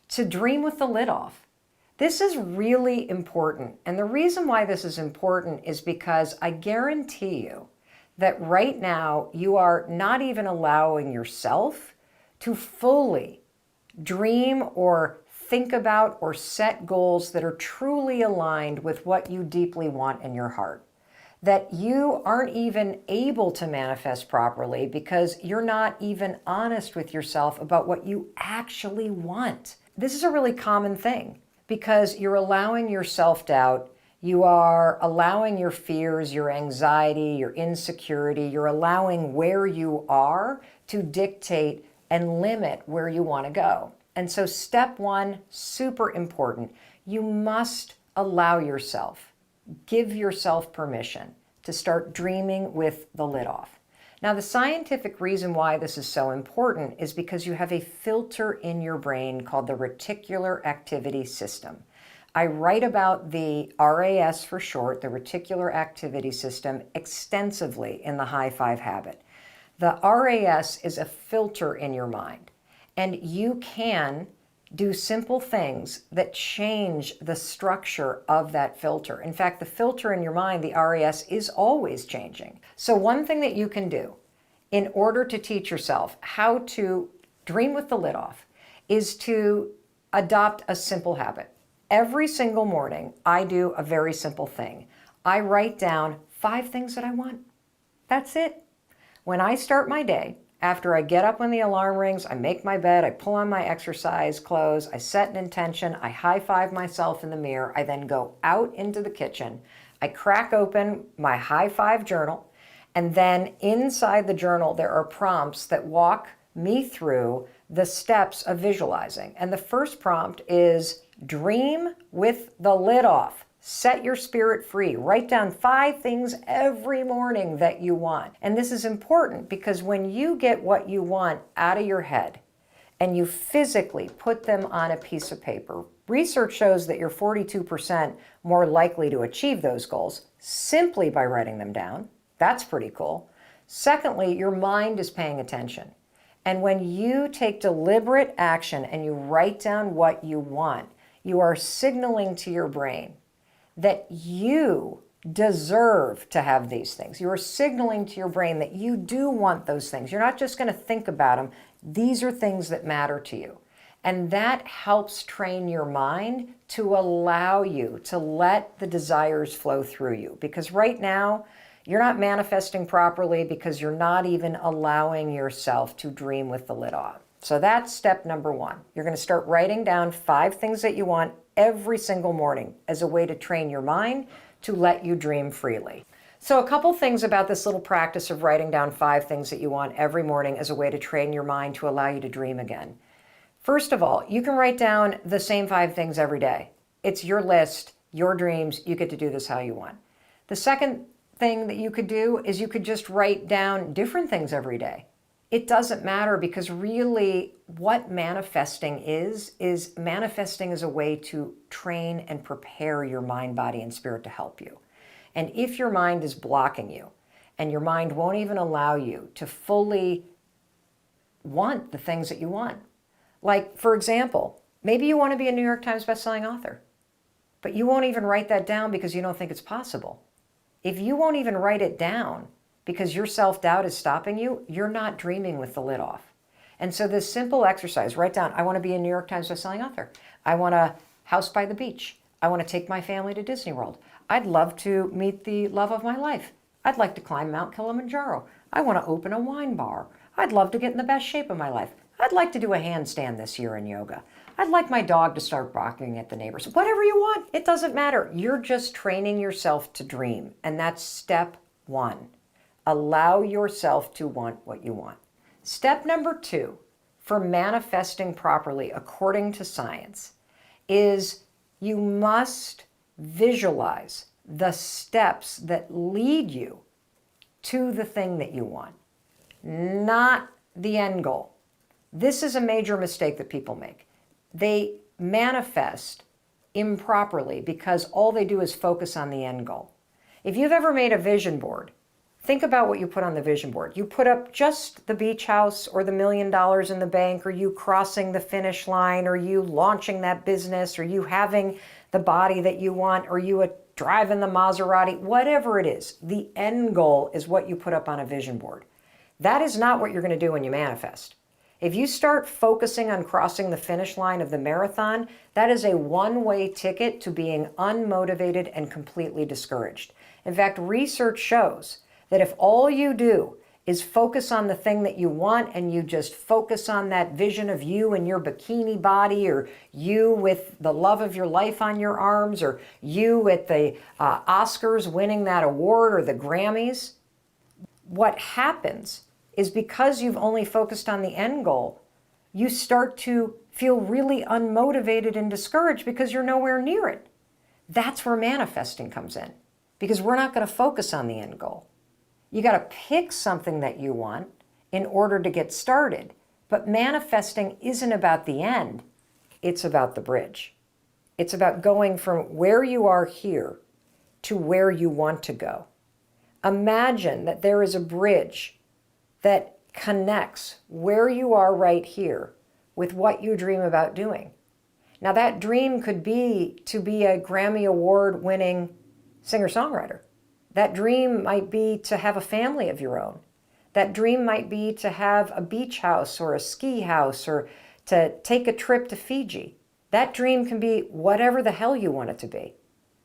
to dream with the lid off. This is really important. And the reason why this is important is because I guarantee you that right now you are not even allowing yourself to fully dream or think about or set goals that are truly aligned with what you deeply want in your heart. That you aren't even able to manifest properly because you're not even honest with yourself about what you actually want. This is a really common thing because you're allowing your self-doubt, you are allowing your fears, your anxiety, your insecurity, you're allowing where you are to dictate and limit where you want to go. And so step 1, super important. You must allow yourself, give yourself permission to start dreaming with the lid off. Now, the scientific reason why this is so important is because you have a filter in your brain called the reticular activity system. I write about the RAS for short, the reticular activity system, extensively in the High 5 Habit. The RAS is a filter in your mind, and you can do simple things that change the structure of that filter. In fact, the filter in your mind, the RAS, is always changing. So one thing that you can do in order to teach yourself how to dream with the lid off is to adopt a simple habit. Every single morning, I do a very simple thing. I write down 5 things that I want. That's it. When I start my day, after I get up when the alarm rings, I make my bed, I pull on my exercise clothes, I set an intention, I high-five myself in the mirror, I then go out into the kitchen, I crack open my high-five journal, and then inside the journal there are prompts that walk me through the steps of visualizing. And the first prompt is dream with the lid off. Set your spirit free. Write down 5 things every morning that you want. And this is important because when you get what you want out of your head and you physically put them on a piece of paper, research shows that you're 42% more likely to achieve those goals simply by writing them down. That's pretty cool. Secondly, your mind is paying attention. And when you take deliberate action and you write down what you want, you are signaling to your brain that you deserve to have these things. You are signaling to your brain that you do want those things. You're not just going to think about them. These are things that matter to you. And that helps train your mind to allow you to let the desires flow through you. Because right now, you're not manifesting properly because you're not even allowing yourself to dream with the lid off. So that's step number one. You're going to start writing down 5 things that you want every single morning as a way to train your mind to let you dream freely. So a couple things about this little practice of writing down 5 things that you want every morning as a way to train your mind to allow you to dream again. First of all, you can write down the same 5 things every day. It's your list, your dreams. You get to do this how you want. The second thing that you could do is you could just write down different things every day. It doesn't matter, because really what manifesting is manifesting is a way to train and prepare your mind, body, and spirit to help you. And if your mind is blocking you and your mind won't even allow you to fully want the things that you want, like, for example, maybe you want to be a New York Times bestselling author, but you won't even write that down because you don't think it's possible. If you won't even write it down because your self-doubt is stopping you, you're not dreaming with the lid off. And so this simple exercise, write down, I want to be a New York Times bestselling author. I want a house by the beach. I want to take my family to Disney World. I'd love to meet the love of my life. I'd like to climb Mount Kilimanjaro. I want to open a wine bar. I'd love to get in the best shape of my life. I'd like to do a handstand this year in yoga. I'd like my dog to start barking at the neighbors. Whatever you want, it doesn't matter. You're just training yourself to dream. And that's step 1. Allow yourself to want what you want. Step number 2 for manifesting properly according to science is you must visualize the steps that lead you to the thing that you want, not the end goal. This is a major mistake that people make. They manifest improperly because all they do is focus on the end goal. If you've ever made a vision board, think about what you put on the vision board. You put up just the beach house or the $1 million in the bank, or you crossing the finish line, or you launching that business, or you having the body that you want, or you driving the Maserati, whatever it is. The end goal is what you put up on a vision board. That is not what you're going to do when you manifest. If you start focusing on crossing the finish line of the marathon, that is a one-way ticket to being unmotivated and completely discouraged. In fact, research shows that if all you do is focus on the thing that you want, and you just focus on that vision of you and your bikini body, or you with the love of your life on your arms, or you at the Oscars winning that award, or the Grammys, what happens is because you've only focused on the end goal, you start to feel really unmotivated and discouraged because you're nowhere near it. That's where manifesting comes in, because we're not going to focus on the end goal. You got to pick something that you want in order to get started. But manifesting isn't about the end. It's about the bridge. It's about going from where you are here to where you want to go. Imagine that there is a bridge that connects where you are right here with what you dream about doing. Now, that dream could be to be a Grammy Award-winning singer-songwriter. That dream might be to have a family of your own. That dream might be to have a beach house or a ski house, or to take a trip to Fiji. That dream can be whatever the hell you want it to be.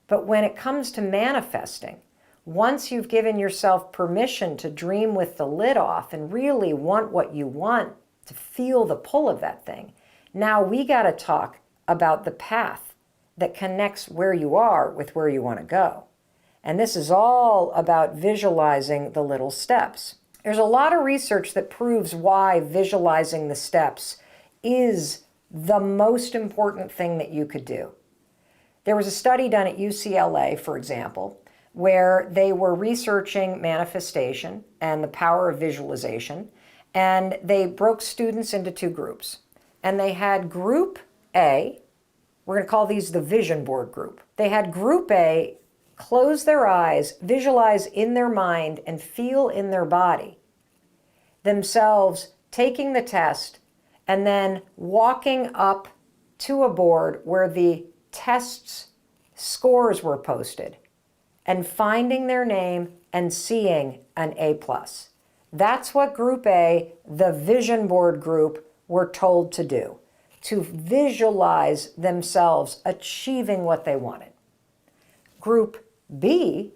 But when it comes to manifesting, once you've given yourself permission to dream with the lid off and really want what you want, to feel the pull of that thing, now we got to talk about the path that connects where you are with where you want to go. And this is all about visualizing the little steps. There's a lot of research that proves why visualizing the steps is the most important thing that you could do. There was a study done at UCLA, for example, where they were researching manifestation and the power of visualization, and they broke students into 2 groups. And they had Group A, we're going to call these the vision board group. They had Group A close their eyes, visualize in their mind, and feel in their body themselves taking the test, and then walking up to a board where the test's scores were posted, and finding their name and seeing an A+. That's what Group A, the vision board group, were told to do. to visualize themselves achieving what they wanted. Group B,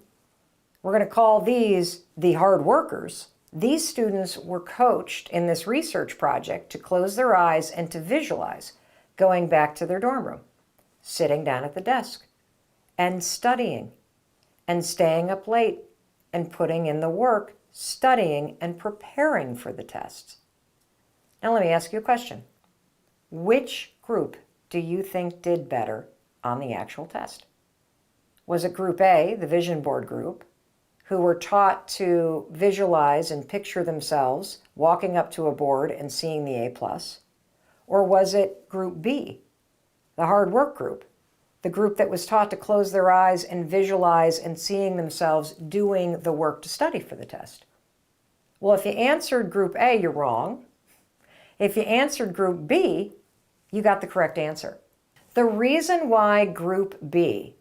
we're going to call these the hard workers. These students were coached in this research project to close their eyes and to visualize going back to their dorm room, sitting down at the desk, and studying, and staying up late, and putting in the work, studying and preparing for the tests. Now let me ask you a question. Which group do you think did better on the actual test? Was it Group A, the vision board group, who were taught to visualize and picture themselves walking up to a board and seeing the A+? Or was it Group B, the hard work group, the group that was taught to close their eyes and visualize and seeing themselves doing the work to study for the test? Well, if you answered Group A, you're wrong. If you answered Group B, you got the correct answer. The reason why Group B,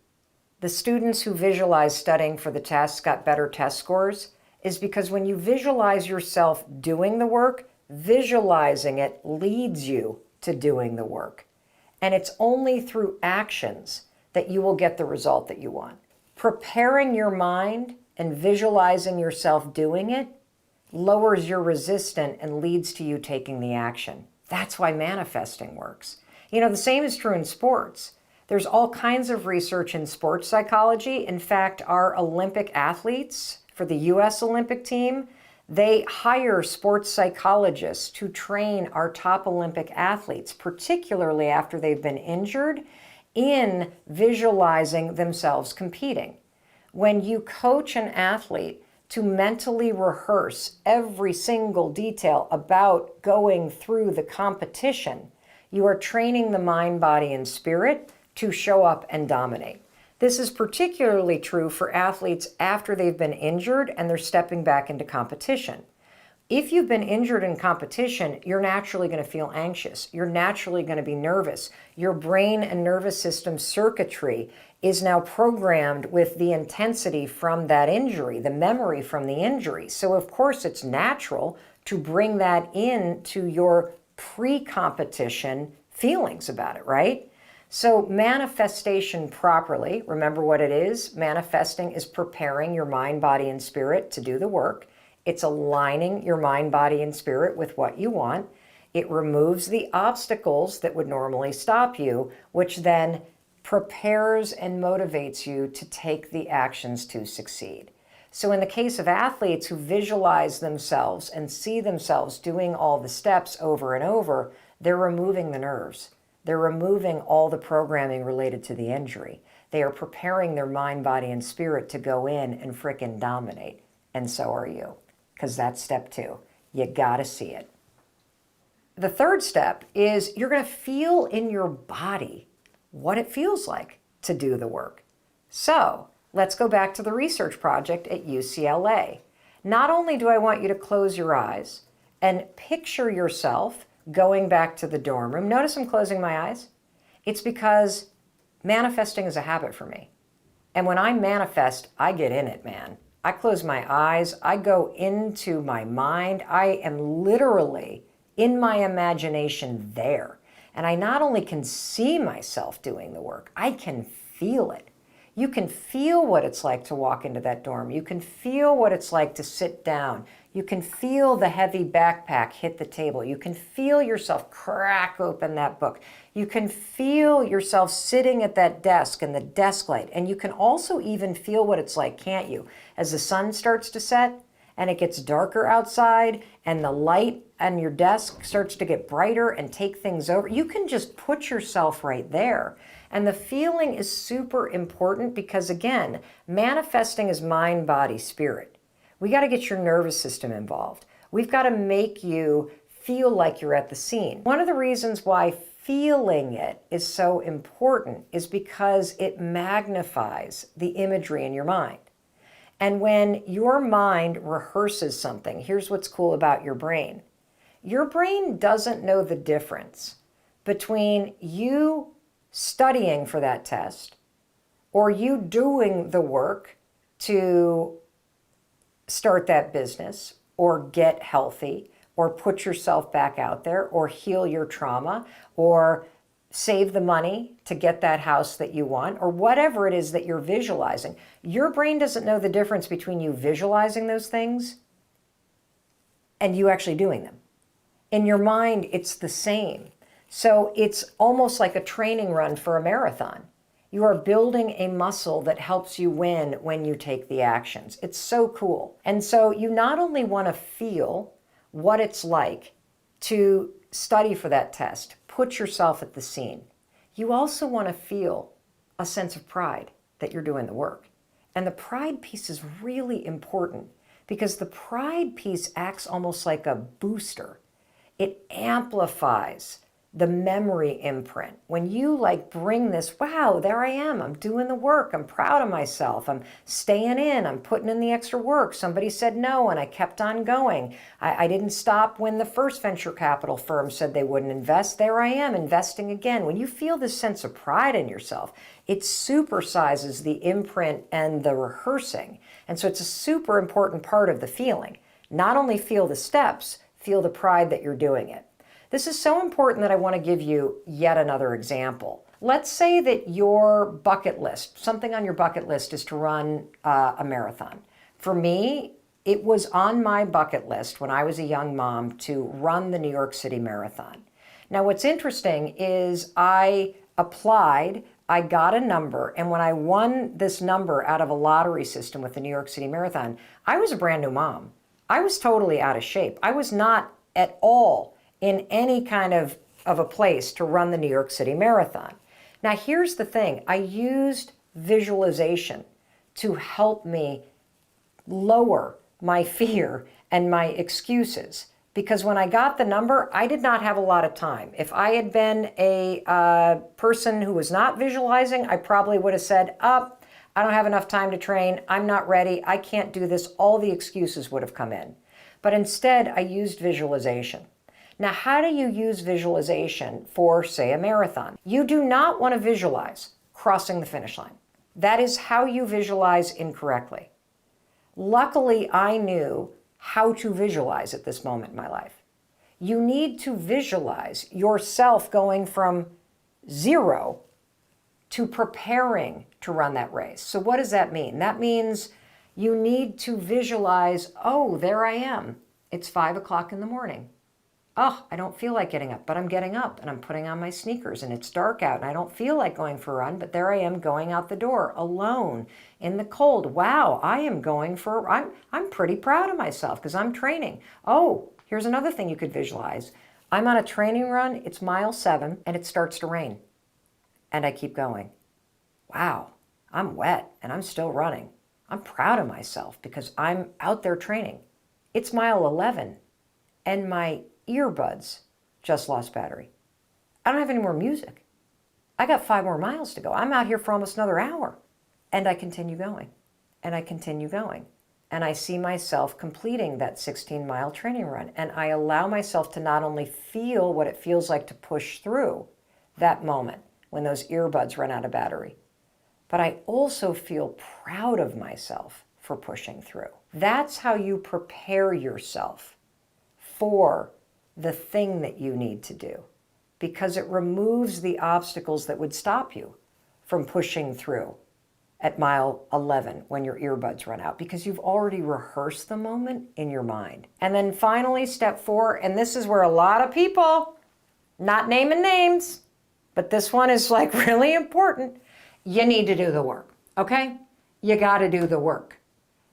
the students who visualized studying for the test, got better test scores is because when you visualize yourself doing the work, visualizing it leads you to doing the work. And it's only through actions that you will get the result that you want. Preparing your mind and visualizing yourself doing it lowers your resistance and leads to you taking the action. That's why manifesting works. You know, the same is true in sports. There's all kinds of research in sports psychology. In fact, our Olympic athletes for the U.S. Olympic team, they hire sports psychologists to train our top Olympic athletes, particularly after they've been injured, in visualizing themselves competing. When you coach an athlete to mentally rehearse every single detail about going through the competition, you are training the mind, body, and spirit to show up and dominate. This is particularly true for athletes after they've been injured and they're stepping back into competition. If you've been injured in competition, you're naturally going to feel anxious. You're naturally going to be nervous. Your brain and nervous system circuitry is now programmed with the intensity from that injury, the memory from the injury. So of course it's natural to bring that into your pre-competition feelings about it, right? So manifestation properly, remember what it is? Manifesting is preparing your mind, body, and spirit to do the work. It's aligning your mind, body, and spirit with what you want. It removes the obstacles that would normally stop you, which then prepares and motivates you to take the actions to succeed. So in the case of athletes who visualize themselves and see themselves doing all the steps over and over, they're removing the nerves. They're removing all the programming related to the injury. They are preparing their mind, body, and spirit to go in and frickin' dominate. And so are you, because that's step 2. You gotta see it. The third step is you're gonna feel in your body what it feels like to do the work. So let's go back to the research project at UCLA. Not only do I want you to close your eyes and picture yourself going back to the dorm room. Notice I'm closing my eyes. It's because manifesting is a habit for me. And when I manifest, I get in it, man. I close my eyes. I go into my mind. I am literally in my imagination there. And I not only can see myself doing the work, I can feel it. You can feel what it's like to walk into that dorm. You can feel what it's like to sit down. You can feel the heavy backpack hit the table. You can feel yourself crack open that book. You can feel yourself sitting at that desk and the desk light. And you can also even feel what it's like, can't you? As the sun starts to set and it gets darker outside and the light on your desk starts to get brighter and take things over. You can just put yourself right there. And the feeling is super important because, again, manifesting is mind, body, spirit. We got to get your nervous system involved. We've got to make you feel like you're at the scene. One of the reasons why feeling it is so important is because it magnifies the imagery in your mind. And when your mind rehearses something, here's what's cool about your brain. Your brain doesn't know the difference between you studying for that test or you doing the work to start that business or get healthy or put yourself back out there, or heal your trauma, or save the money to get that house that you want, or whatever it is that you're visualizing. Your brain doesn't know the difference between you visualizing those things and you actually doing them. In your mind, it's the same. So it's almost like a training run for a marathon. You are building a muscle that helps you win when you take the actions. It's so cool. And so you not only want to feel what it's like to study for that test, put yourself at the scene. You also want to feel a sense of pride that you're doing the work. And the pride piece is really important because the pride piece acts almost like a booster. It amplifies the memory imprint. When you bring this, wow, there I am, I'm doing the work, I'm proud of myself, I'm staying in, I'm putting in the extra work. Somebody said no and I kept on going. I didn't stop when the first venture capital firm said they wouldn't invest. There I am investing again. When you feel this sense of pride in yourself, it supersizes the imprint and the rehearsing. And so it's a super important part of the feeling. Not only feel the steps, feel the pride that you're doing it. This is so important that I want to give you yet another example. Let's say that your bucket list, something on your bucket list is to run a marathon. For me, it was on my bucket list when I was a young mom to run the New York City Marathon. Now, what's interesting is I applied, I got a number, and when I won this number out of a lottery system with the New York City Marathon, I was a brand new mom. I was totally out of shape. I was not at all in any kind of a place to run the New York City Marathon. Now, here's the thing. I used visualization to help me lower my fear and my excuses. Because when I got the number, I did not have a lot of time. If I had been a person who was not visualizing, I probably would have said, I don't have enough time to train. I'm not ready. I can't do this. All the excuses would have come in. But instead, I used visualization. Now, how do you use visualization for, say, a marathon? You do not want to visualize crossing the finish line. That is how you visualize incorrectly. Luckily, I knew how to visualize at this moment in my life. You need to visualize yourself going from 0 to preparing to run that race. So what does that mean? That means you need to visualize, oh, there I am. It's 5 o'clock in the morning. Oh, I don't feel like getting up, but I'm getting up and I'm putting on my sneakers and it's dark out and I don't feel like going for a run, but there I am going out the door alone in the cold. Wow, I am going for, I'm pretty proud of myself because I'm training. Oh, here's another thing you could visualize. I'm on a training run, it's mile 7 and it starts to rain and I keep going. Wow, I'm wet and I'm still running. I'm proud of myself because I'm out there training. It's mile 11 and my earbuds just lost battery. I don't have any more music. I got 5 more miles to go. I'm out here for almost another hour. And I continue going. And I continue going. And I see myself completing that 16-mile training run. And I allow myself to not only feel what it feels like to push through that moment when those earbuds run out of battery, but I also feel proud of myself for pushing through. That's how you prepare yourself for the thing that you need to do, because it removes the obstacles that would stop you from pushing through at mile 11 when your earbuds run out, because you've already rehearsed the moment in your mind. And then finally, step 4, and this is where a lot of people, not naming names, but this one is really important. You need to do the work, okay? You got to do the work.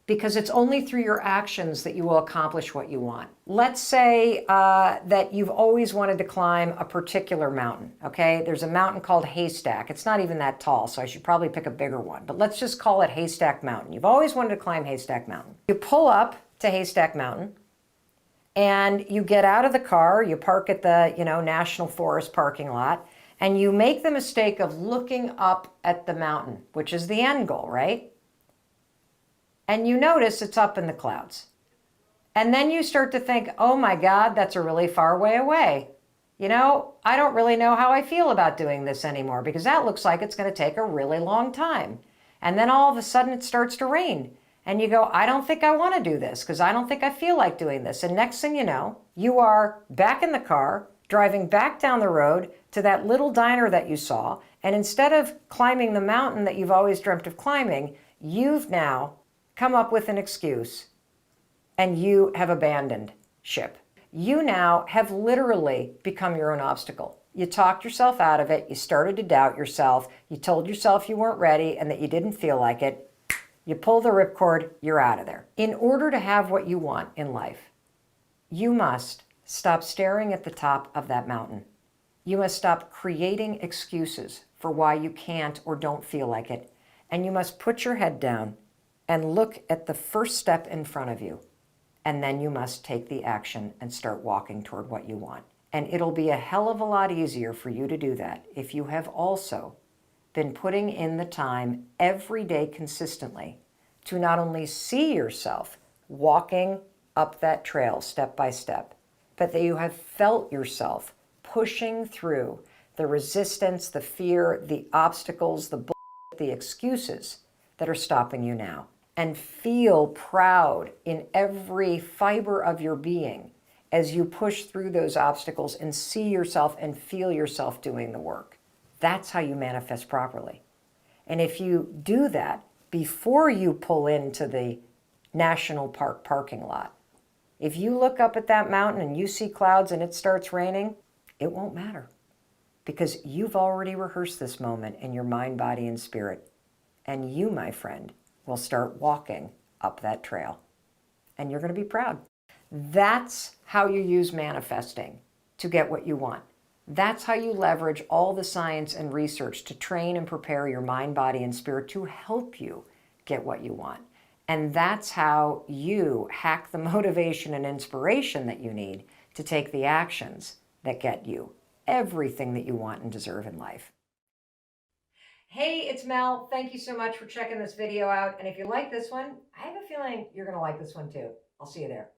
Because it's only through your actions that you will accomplish what you want. Let's say that you've always wanted to climb a particular mountain, okay? There's a mountain called Haystack. It's not even that tall, so I should probably pick a bbigger one. But let's just call it Haystack Mountain. You've always wanted to climb Haystack Mountain. You pull up to Haystack Mountain, and you get out of the car, you park at the National Forest parking lot, and you make the mistake of looking up at the mountain, which is the end goal, right? And you notice it's up in the clouds. And then you start to think, oh my God, that's a really far way away. I don't really know how I feel about doing this anymore because that looks like it's going to take a really long time. And then all of a sudden it starts to rain And you go, I don't think I want to do this because I don't think I feel like doing this. And next thing you know, you are back in the car, driving back down the road to that little diner that you saw. And instead of climbing the mountain that you've always dreamt of climbing, you've now come up with an excuse and you have abandoned ship. You now have literally become your own obstacle. You talked yourself out of it. You started to doubt yourself. You told yourself you weren't ready and that you didn't feel like it. You pull the ripcord, you're out of there. In order to have what you want in life, you must stop staring at the top of that mountain. You must stop creating excuses for why you can't or don't feel like it. And you must put your head down and look at the first step in front of you. And then you must take the action and start walking toward what you want. And it'll be a hell of a lot easier for you to do that if you have also been putting in the time every day consistently to not only see yourself walking up that trail step by step, but that you have felt yourself pushing through the resistance, the fear, the obstacles, the excuses that are stopping you now. And feel proud in every fiber of your being as you push through those obstacles and see yourself and feel yourself doing the work. That's how you manifest properly. And if you do that before you pull into the national park parking lot, if you look up at that mountain and you see clouds and it starts raining, it won't matter because you've already rehearsed this moment in your mind, body, and spirit. And you, my friend, will start walking up that trail. And you're going to be proud. That's how you use manifesting to get what you want. That's how you leverage all the science and research to train and prepare your mind, body, and spirit to help you get what you want. And that's how you hack the motivation and inspiration that you need to take the actions that get you everything that you want and deserve in life. Hey, it's Mel. Thank you so much for checking this video out. And if you like this one, I have a feeling you're going to like this one too. I'll see you there.